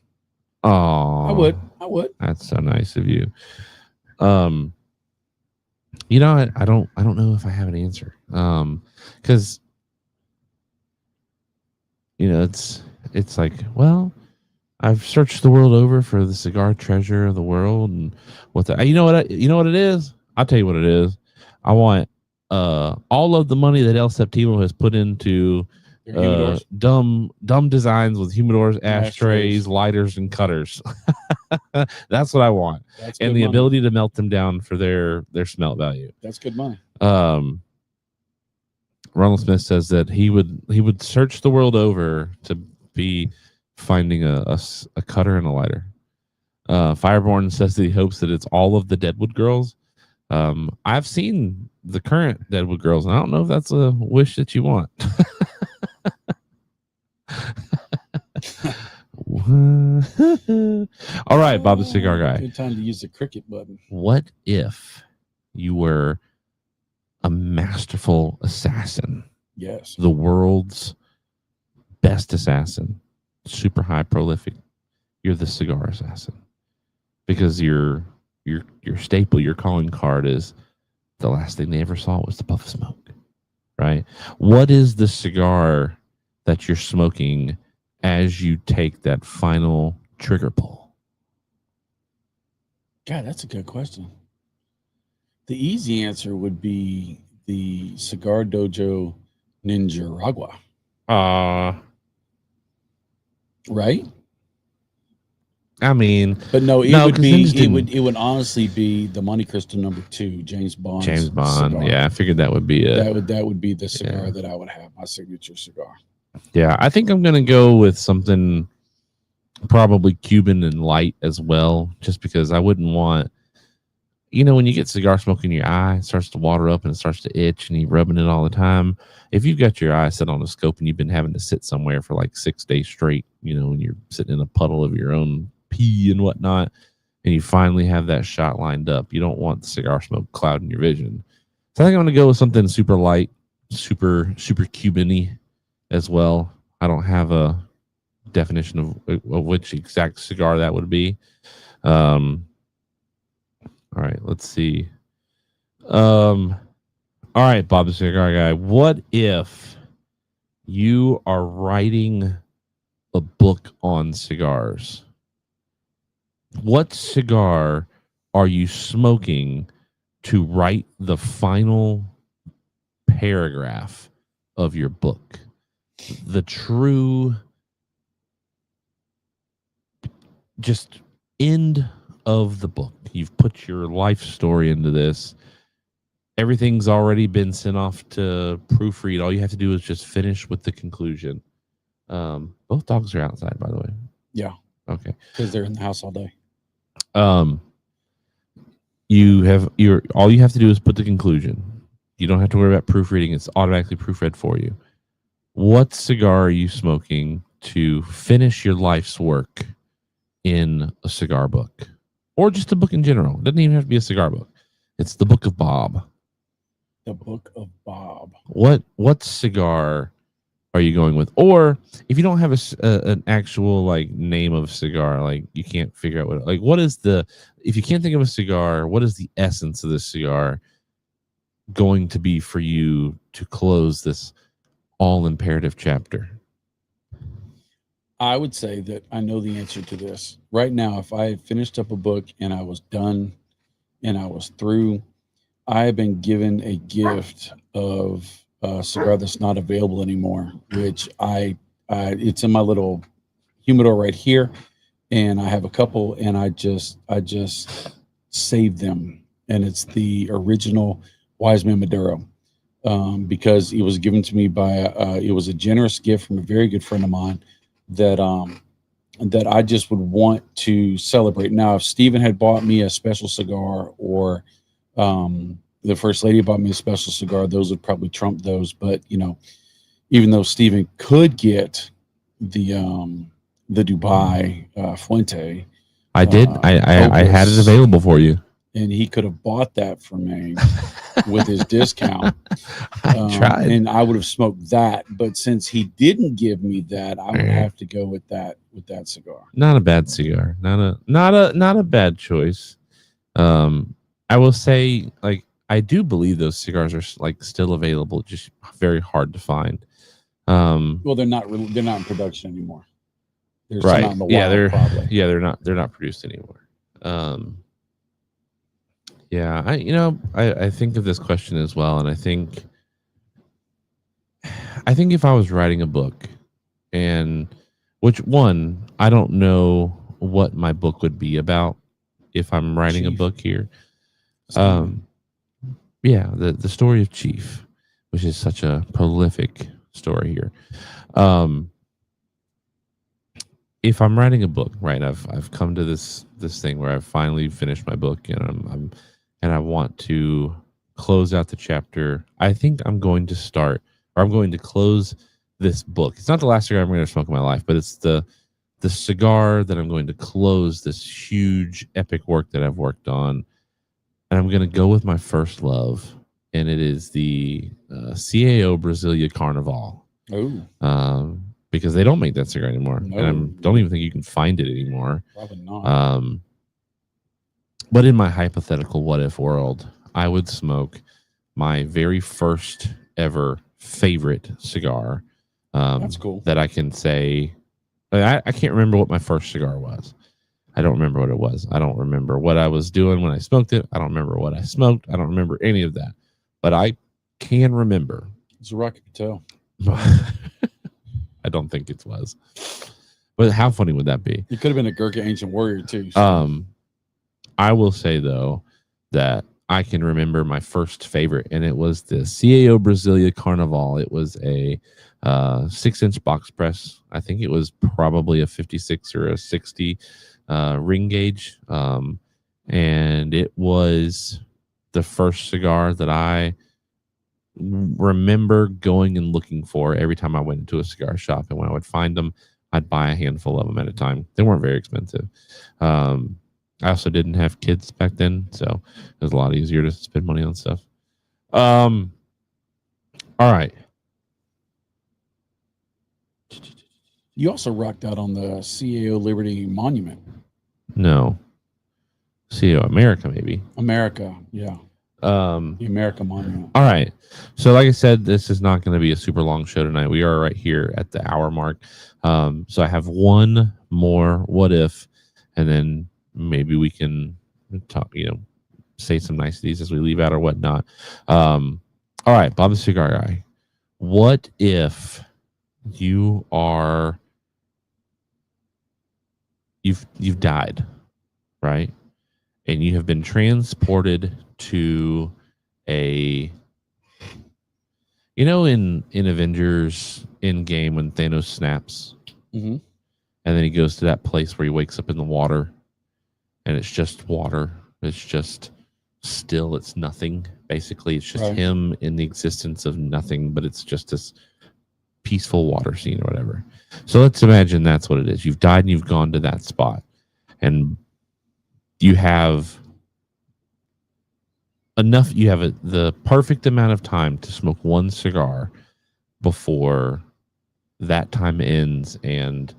Oh, I would. That's so nice of you. You know, I don't know if I have an answer. Because you know, it's like, well, I've searched the world over for the cigar treasure of the world, and you know what it is? I'll tell you what it is. I want all of the money that El Septimo has put into dumb designs with humidors, ashtrays, lighters, and cutters. That's what I want. That's and the money. Ability to melt them down for their smelt value. That's good money. Ronald Smith says that he would search the world over to be finding a cutter and a lighter. Fireborn says that he hopes that it's all of the Deadwood Girls. I've seen the current Deadwood Girls, and I don't know if that's a wish that you want. All right, Bob the Cigar Guy. Good time to use the cricket button. What if you were a masterful assassin? Yes. The world's best assassin. Super high prolific. You're the cigar assassin. Because your staple, your calling card is the last thing they ever saw was the puff of smoke. Right? What is the cigar that you're smoking as you take that final trigger pull? God, that's a good question. The easy answer would be the Cigar Dojo Ninjaragua, Uh, right? I mean, But no, no, because Ninjas didn't. it would honestly be the Monte Cristo #2, James Bond's James Bond. cigar. Yeah, I figured that would be it. That would be the cigar Yeah. that I would have, my signature cigar. Yeah, I think I'm gonna go with something probably Cuban and light as well, just because I wouldn't want, when you get cigar smoke in your eye, it starts to water up and it starts to itch and you're rubbing it all the time. If you've got your eye set on a scope and you've been having to sit somewhere for like 6 days straight, and you're sitting in a puddle of your own pee and whatnot, and you finally have that shot lined up, you don't want the cigar smoke clouding your vision. So I think I'm going to go with something super light, super Cuban-y as well. I don't have a definition of which exact cigar that would be. All right, let's see. All right, Bob the Cigar Guy. What if you are writing a book on cigars? What cigar are you smoking to write the final paragraph of your book? The true just end of the book. You've put your life story into this. Everything's already been sent off to proofread. All you have to do is just finish with the conclusion. Both dogs are outside, by the way. Yeah. Okay. Because they're in the house all day. All you have to do is put the conclusion. You don't have to worry about proofreading. It's automatically proofread for you. What cigar are you smoking to finish your life's work in a cigar book? Or just a book in general. It doesn't even have to be a cigar book. It's the Book of Bob. The Book of Bob. What cigar are you going with? Or if you don't have an actual like name of cigar, like you can't figure out if you can't think of a cigar, what is the essence of this cigar going to be for you to close this all imperative chapter? I would say that I know the answer to this. Right now, if I had finished up a book and I was done and I was through, I have been given a gift of a cigar that's not available anymore, which it's in my little humidor right here. And I have a couple and I just saved them. And it's the original Wise Man Maduro. Because it was given to me by it was a generous gift from a very good friend of mine that I just would want to celebrate. Now, if Stephen had bought me a special cigar, or the First Lady bought me a special cigar, those would probably trump those. But even though Stephen could get the Dubai Fuente, I did. I had it available for you, and he could have bought that for me with his discount. I tried, and I would have smoked that. But since he didn't give me that, I would have to go with that cigar. Not a bad cigar. Not a bad choice. I will say, like, I do believe those cigars are like still available, just very hard to find. Well, they're not in production anymore. They're right. Not in the wild, probably. They're not produced anymore. Yeah, I think of this question as well, and I think if I was writing a book, and which one, I don't know what my book would be about if I'm writing a book here. Yeah, the story of Chief, which is such a prolific story here. If I'm writing a book, right, I've come to this thing where I've finally finished my book, and I want to close out the chapter. I think I'm going to close this book. It's not the last cigar I'm going to smoke in my life, but it's the cigar that I'm going to close this huge epic work that I've worked on. And I'm going to go with my first love, and it is the CAO Brasilia Carnival. Oh. Because they don't make that cigar anymore. No. And I don't even think you can find it anymore. Probably not. But in my hypothetical what-if world, I would smoke my very first ever favorite cigar. That's cool. That I can say, I can't remember what my first cigar was, I don't remember what it was. I don't remember what I was doing when I smoked it. I don't remember what I smoked. I don't remember any of that. But I can remember. It's a Rocky Patel. I don't think it was. But how funny would that be? It could have been a Gurkha Ancient Warrior too. So. I will say though that I can remember my first favorite, and it was the CAO Brasilia Carnival. It was a 6-inch box press. I think it was probably a 56 or a 60 ring gauge, and it was the first cigar that I remember going and looking for every time I went into a cigar shop. And when I would find them, I'd buy a handful of them at a time. They weren't very expensive. I also didn't have kids back then, so it was a lot easier to spend money on stuff. All right. You also rocked out on the CAO Liberty Monument. No. CAO America, maybe. America, yeah. The America Monument. All right. So like I said, this is not going to be a super long show tonight. We are right here at the hour mark. So I have one more what if, and then maybe we can talk, say some niceties as we leave out or whatnot. All right, Bob the Cigar Guy. What if you've died, right? And you have been transported to in Avengers Endgame when Thanos snaps, mm-hmm. and then he goes to that place where he wakes up in the water, and it's just water. It's just still. It's nothing. Basically, it's just him in the existence of nothing, but it's just this peaceful water scene or whatever. So let's imagine that's what it is. You've died and you've gone to that spot, and you have enough. You have the perfect amount of time to smoke one cigar before that time ends and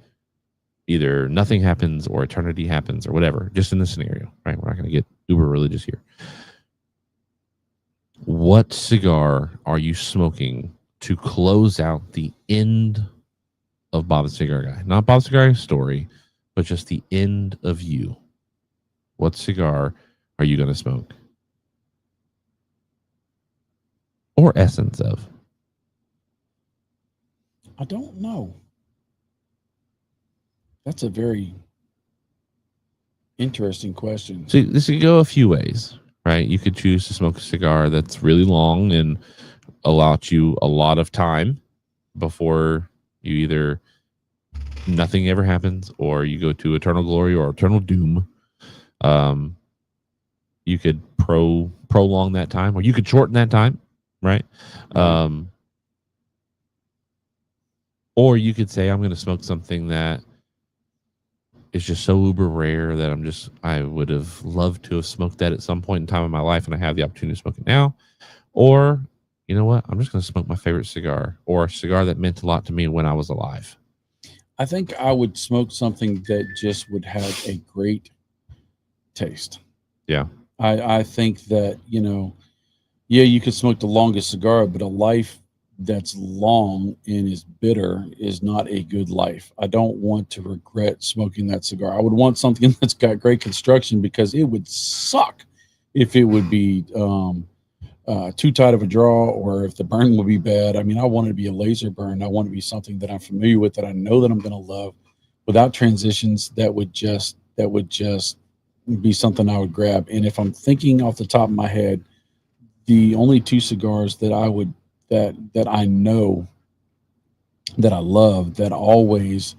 either nothing happens or eternity happens or whatever, just in this scenario, right? We're not going to get uber religious here. What cigar are you smoking to close out the end of Bob the Cigar Guy? Not Bob the Cigar Guy's story, but just the end of you. What cigar are you going to smoke? Or essence of? I don't know. That's a very interesting question. So this could go a few ways, right? You could choose to smoke a cigar that's really long and allows you a lot of time before you either nothing ever happens or you go to eternal glory or eternal doom. You could prolong that time, or you could shorten that time, right? Or you could say, I'm going to smoke something that is just so uber rare that I would have loved to have smoked that at some point in time in my life, and I have the opportunity to smoke it now. Or, you know what? I'm just going to smoke my favorite cigar, or a cigar that meant a lot to me when I was alive. I think I would smoke something that just would have a great taste. Yeah. I think that, you could smoke the longest cigar, but a life that's long and is bitter is not a good life. I don't want to regret smoking that cigar. I would want something that's got great construction, because it would suck if it would be too tight of a draw, or if the burn would be bad. I mean, I want it to be a laser burn. I want it to be something that I'm familiar with, that I know that I'm going to love, without transitions. That would just be something I would grab. And if I'm thinking off the top of my head, the only two cigars that I would that I know that I love, that always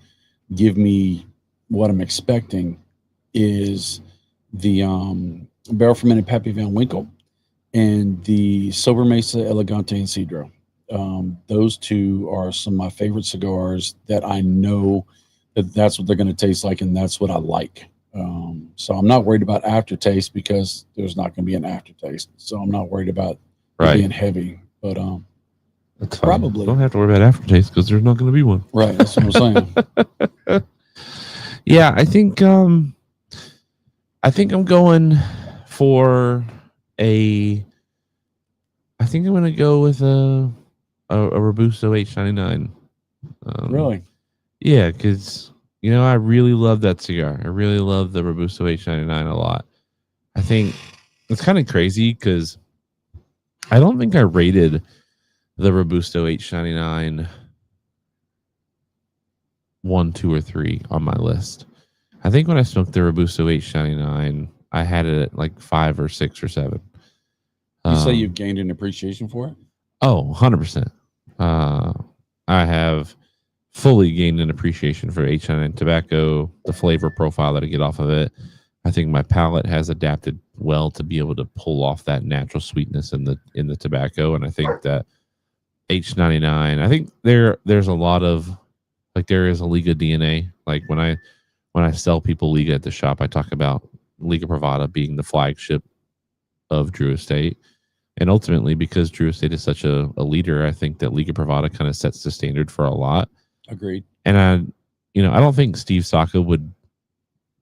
give me what I'm expecting, is the Barrel Fermented Pappy Van Winkle and the Sober Mesa Elegante and Cedro. Those two are some of my favorite cigars that I know that's what they're going to taste like, and that's what I like. So I'm not worried about aftertaste, because there's not going to be an aftertaste. So I'm not worried about it being heavy. But that's probably don't have to worry about aftertaste, because there's not going to be one. Right. That's what I'm saying. Yeah, I think I'm going for I think I'm going to go with a Robusto H99. Really? Yeah, because I really love that cigar. I really love the Robusto H99 a lot. I think it's kind of crazy because I don't think I rated the Robusto H99 1, 2, or 3 on my list. I think when I smoked the Robusto H99, I had it at like 5 or 6 or 7. You say you've gained an appreciation for it? Oh, 100%. I have fully gained an appreciation for H99 tobacco, the flavor profile that I get off of it. I think my palate has adapted well to be able to pull off that natural sweetness in the tobacco, and I think that H99. I think there's a lot of like there is a Liga DNA. Like when I sell people Liga at the shop, I talk about Liga Privada being the flagship of Drew Estate. And ultimately, because Drew Estate is such a leader, I think that Liga Privada kind of sets the standard for a lot. Agreed. And I don't think Steve Saka would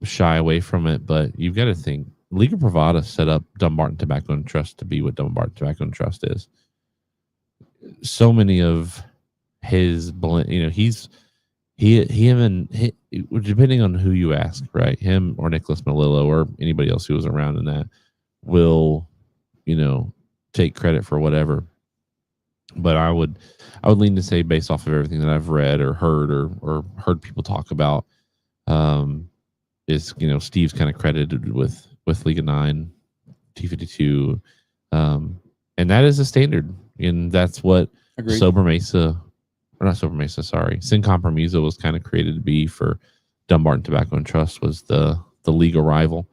shy away from it, but you've got to think Liga Privada set up Dumbarton Tobacco and Trust to be what Dumbarton Tobacco and Trust is. So many of his blend, depending on who you ask, right? Him or Nicholas Melillo or anybody else who was around in that will, take credit for whatever. But I would lean to say, based off of everything that I've read or heard or heard people talk about, is Steve's kind of credited with Liga 9, T52, and that is a standard, and that's what Agreed. Sin Compromiso was kind of created to be for Dumbarton Tobacco and Trust, was the legal rival.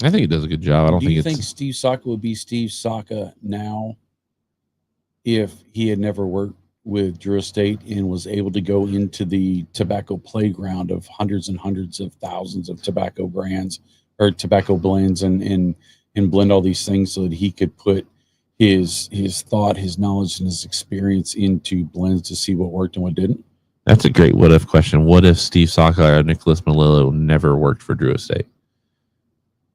I think it does a good job. I don't Do you think think Steve Saka would be Steve Saka now if he had never worked with Drew Estate and was able to go into the tobacco playground of hundreds and hundreds of thousands of tobacco brands or tobacco blends and blend all these things so that he could put his thought, his knowledge, and his experience into blends to see what worked and what didn't? That's a great what if question. What if Steve Saka or Nicholas Melillo never worked for Drew Estate?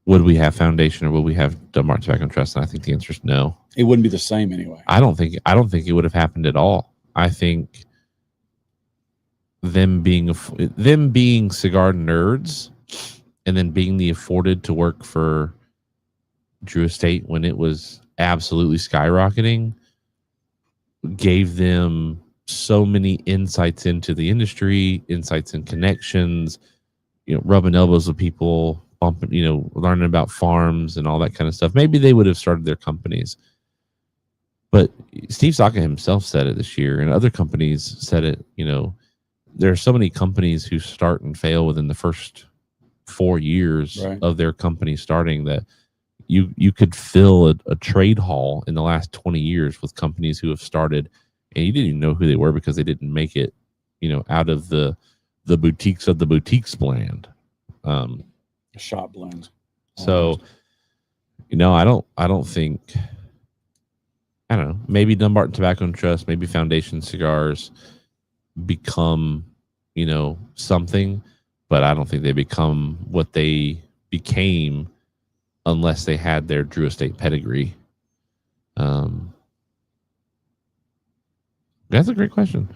Would we have Foundation or would we have Dumbarton Tobacco and Trust? And I think the answer is no. It wouldn't be the same anyway. I don't think it would have happened at all. I think them being cigar nerds and then being the afforded to work for Drew Estate when it was absolutely skyrocketing gave them so many insights into the industry, insights and connections, rubbing elbows with people, bumping, learning about farms and all that kind of stuff. Maybe they would have started their companies. But Steve Saka himself said it this year, and other companies said it. There are so many companies who start and fail within the first 4 years of their company starting that you could fill a trade hall in the last 20 years with companies who have started and you didn't even know who they were because they didn't make it, out of the boutiques of the boutiques blend. Shop blend. So, I don't think. I don't know. Maybe Dumbarton Tobacco and Trust, maybe Foundation Cigars become, something, but I don't think they become what they became unless they had their Drew Estate pedigree. That's a great question,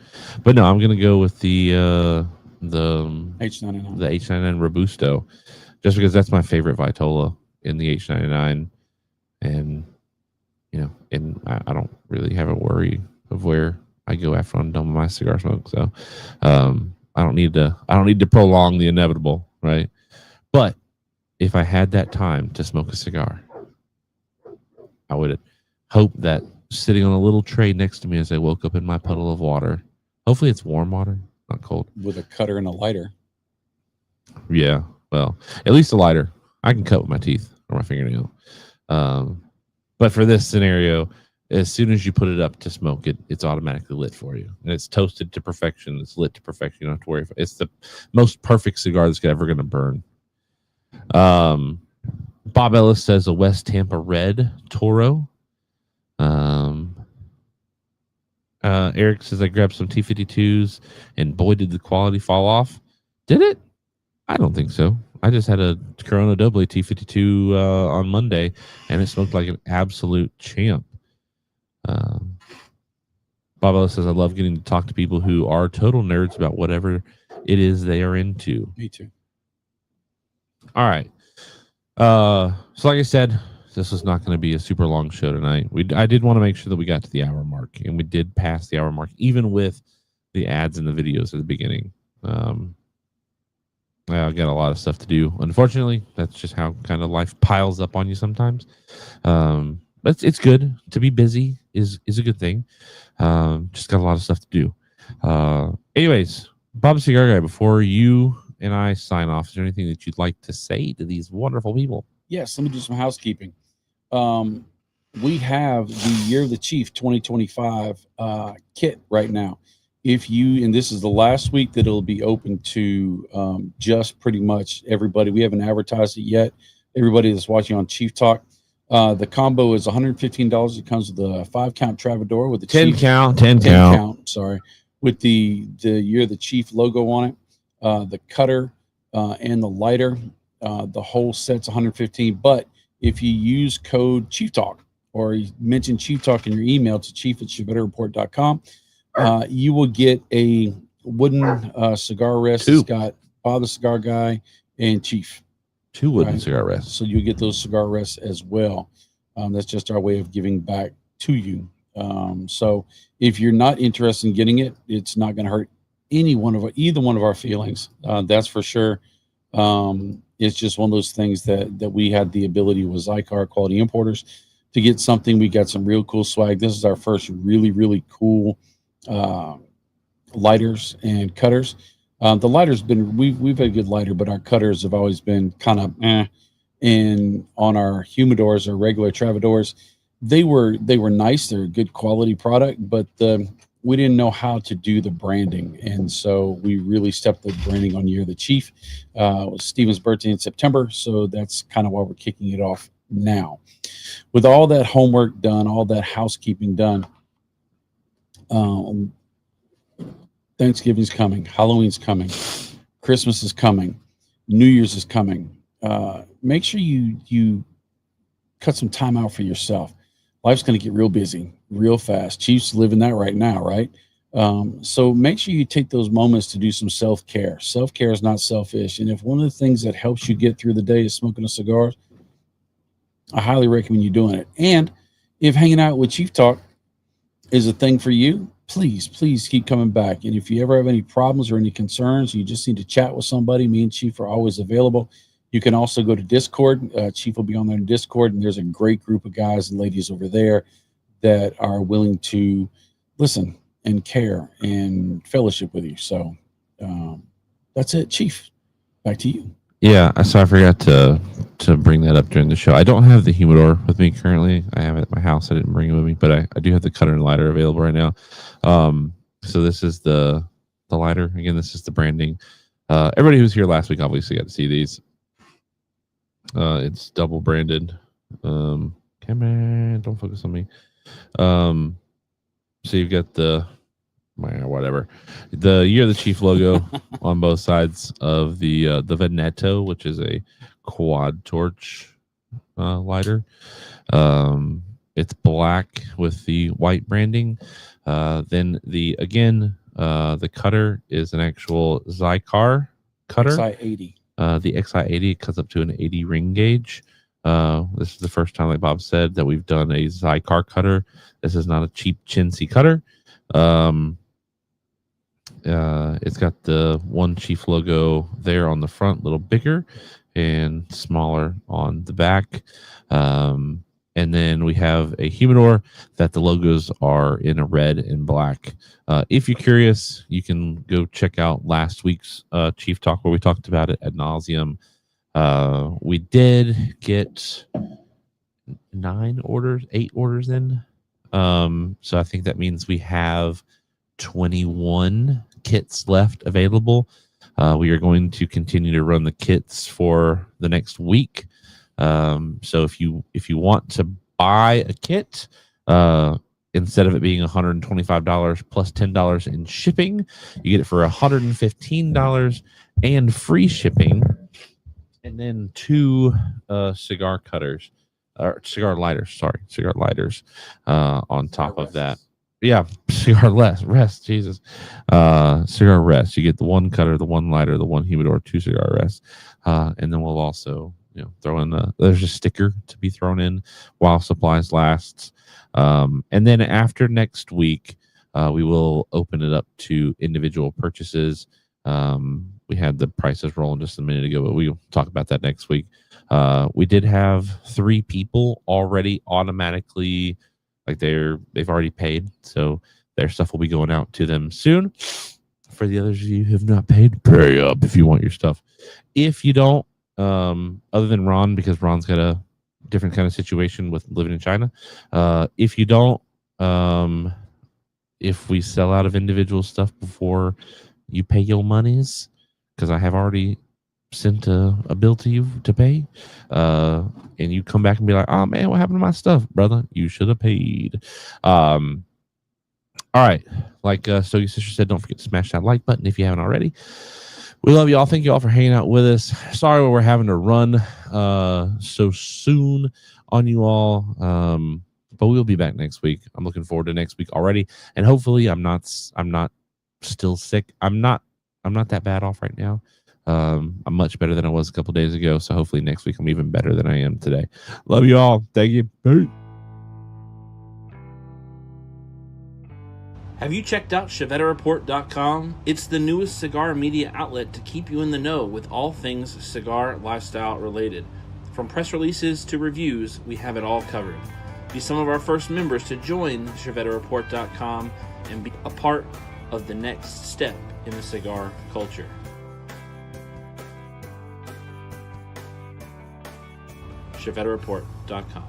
but no, I'm gonna go with the H99, the H99 Robusto, just because that's my favorite Vitola in the H99, and and I don't really have a worry of where I go after I'm done with my cigar smoke. So I don't need to prolong the inevitable, right? But if I had that time to smoke a cigar, I would hope that sitting on a little tray next to me as I woke up in my puddle of water, hopefully it's warm water, not cold, with a cutter and a lighter. Yeah, well, at least a lighter. I can cut with my teeth or my fingernail. But for this scenario, as soon as you put it up to smoke it, it's automatically lit for you. And it's toasted to perfection. It's lit to perfection. You don't have to worry. It's the most perfect cigar that's ever going to burn. Bob Ellis says a West Tampa Red Toro. Eric says I grabbed some T52s and boy, did the quality fall off. Did it? I don't think so. I just had a Corona Doble T52 on Monday, and it smoked like an absolute champ. Bobo says, I love getting to talk to people who are total nerds about whatever it is they are into. Me too. All right. So like I said, this was not going to be a super long show tonight. I did want to make sure that we got to the hour mark, and we did pass the hour mark, even with the ads and the videos at the beginning. I got a lot of stuff to do. Unfortunately, that's just how kind of life piles up on you sometimes. But it's good to be busy is a good thing. Just got a lot of stuff to do. Anyways, Bob Cigar Guy, before you and I sign off, is there anything that you'd like to say to these wonderful people? Yes, let me do some housekeeping. We have the Year of the Chief 2025 kit right now. If you, and this is the last week that it'll be open to just pretty much everybody. We haven't advertised it yet. Everybody that's watching on Chief Talk. The combo is $115. It comes with a 5-count Travador with the 10 Chief, count. Sorry, with the Year of the Chief logo on it. The cutter and the lighter. The whole set's $115. But if you use code Chief Talk or you mention Chief Talk in your email to chief@chevettereport.com, you will get a wooden cigar rest. It's got Bob the Cigar Guy and Chief. 2 wooden cigar rests. So you'll get those cigar rests as well. That's just our way of giving back to you. So if you're not interested in getting it, it's not going to hurt either one of our feelings. That's for sure. It's just one of those things that we had the ability with Cigar Quality Importers to get something. We got some real cool swag. This is our first really, really cool lighters and cutters. The lighters been we've had a good lighter, but our cutters have always been kind of and on our humidors or regular Travadors, they were nice. They're a good quality product, but we didn't know how to do the branding, and so we really stepped the branding on Year of the Chief. It was Steven's birthday in September, so that's kind of why we're kicking it off now. With all that homework done, all that housekeeping done, Thanksgiving's coming, Halloween's coming, Christmas is coming, New Year's is coming. Make sure you cut some time out for yourself. Life's going to get real busy, real fast. Chief's living that right now, right? So make sure you take those moments to do some self-care. Self-care is not selfish. And if one of the things that helps you get through the day is smoking a cigar, I highly recommend you doing it. And if hanging out with Chief Talk is a thing for you, please keep coming back. And if you ever have any problems or any concerns, you just need to chat with somebody, me and Chief are always available. You can also go to Discord. Chief will be on there in Discord, and there's a great group of guys and ladies over there that are willing to listen and care and fellowship with you. So that's it, Chief. Back to you. Yeah, so I forgot to bring that up during the show. I don't have the humidor with me currently. I have it at my house. I didn't bring it with me, but I do have the cutter and lighter available right now. So this is the lighter. Again, this is the branding. Everybody who was here last week obviously got to see these. It's double branded. Camera, don't focus on me. So you've got the Year of the Chief logo on both sides of the Veneto, which is a quad torch lighter. It's black with the white branding. Then the cutter is an actual Cigar cutter. XI80. The XI80 cuts up to an 80 ring gauge. This is the first time, like Bob said, that we've done a Cigar cutter. This is not a cheap chintzy cutter. It's got the one Chief logo there on the front, a little bigger and smaller on the back. And then we have a humidor that the logos are in a red and black. If you're curious, you can go check out last week's Chief Talk where we talked about it ad nauseum. We did get 8 orders in. So I think that means we have 21 kits left available. We are going to continue to run the kits for the next week. So if you want to buy a kit, instead of it being $125 plus $10 in shipping, you get it for $115 and free shipping, and then 2 cigar lighters on top of that. Yeah, cigar rest. Jesus, cigar rest. You get the one cutter, the one lighter, the one humidor, two cigar rests, and then we'll also throw in there's a sticker to be thrown in while supplies lasts, and then after next week, we will open it up to individual purchases. We had the prices rolling just a minute ago, but we'll talk about that next week. We did have 3 people already automatically, like they've already paid, so their stuff will be going out to them soon. For the others of you who have not paid, pay up if you want your stuff. If you don't, other than Ron, because Ron's got a different kind of situation with living in China. If you don't, if we sell out of individual stuff before you pay your monies, because I have already sent a bill to you to pay, and you come back and be like, "Oh man, what happened to my stuff, brother? You should have paid." All right, like so your sister said, don't forget to smash that like button if you haven't already. We love you all. Thank you all for hanging out with us. Sorry we're having to run so soon on you all, but we'll be back next week. I'm looking forward to next week already, and hopefully I'm not still sick. I'm not that bad off right now. I'm much better than I was a couple days ago, so hopefully next week I'm even better than I am today. Love you all. Thank you. Peace. Have you checked out ChevetteReport.com? It's the newest cigar media outlet to keep you in the know with all things cigar lifestyle related. From press releases to reviews, we have it all covered. Be some of our first members to join ChevetteReport.com and be a part of the next step in the cigar culture. ChevetteReport.com.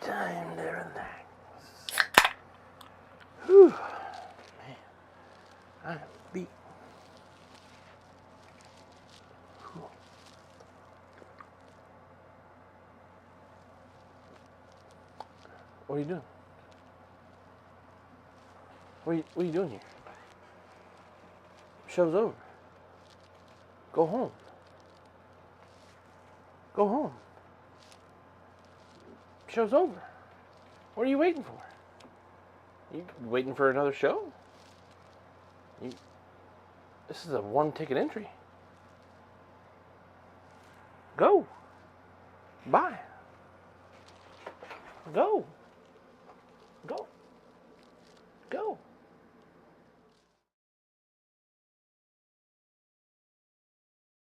Time to relax. Whew. Man, I'm beat. Whew. What are you doing? What are you doing here? Show's over. Go home. Go home. Show's over. What are you waiting for? You waiting for another show? This is a one-ticket entry. Go. Bye. Go. Go. Go.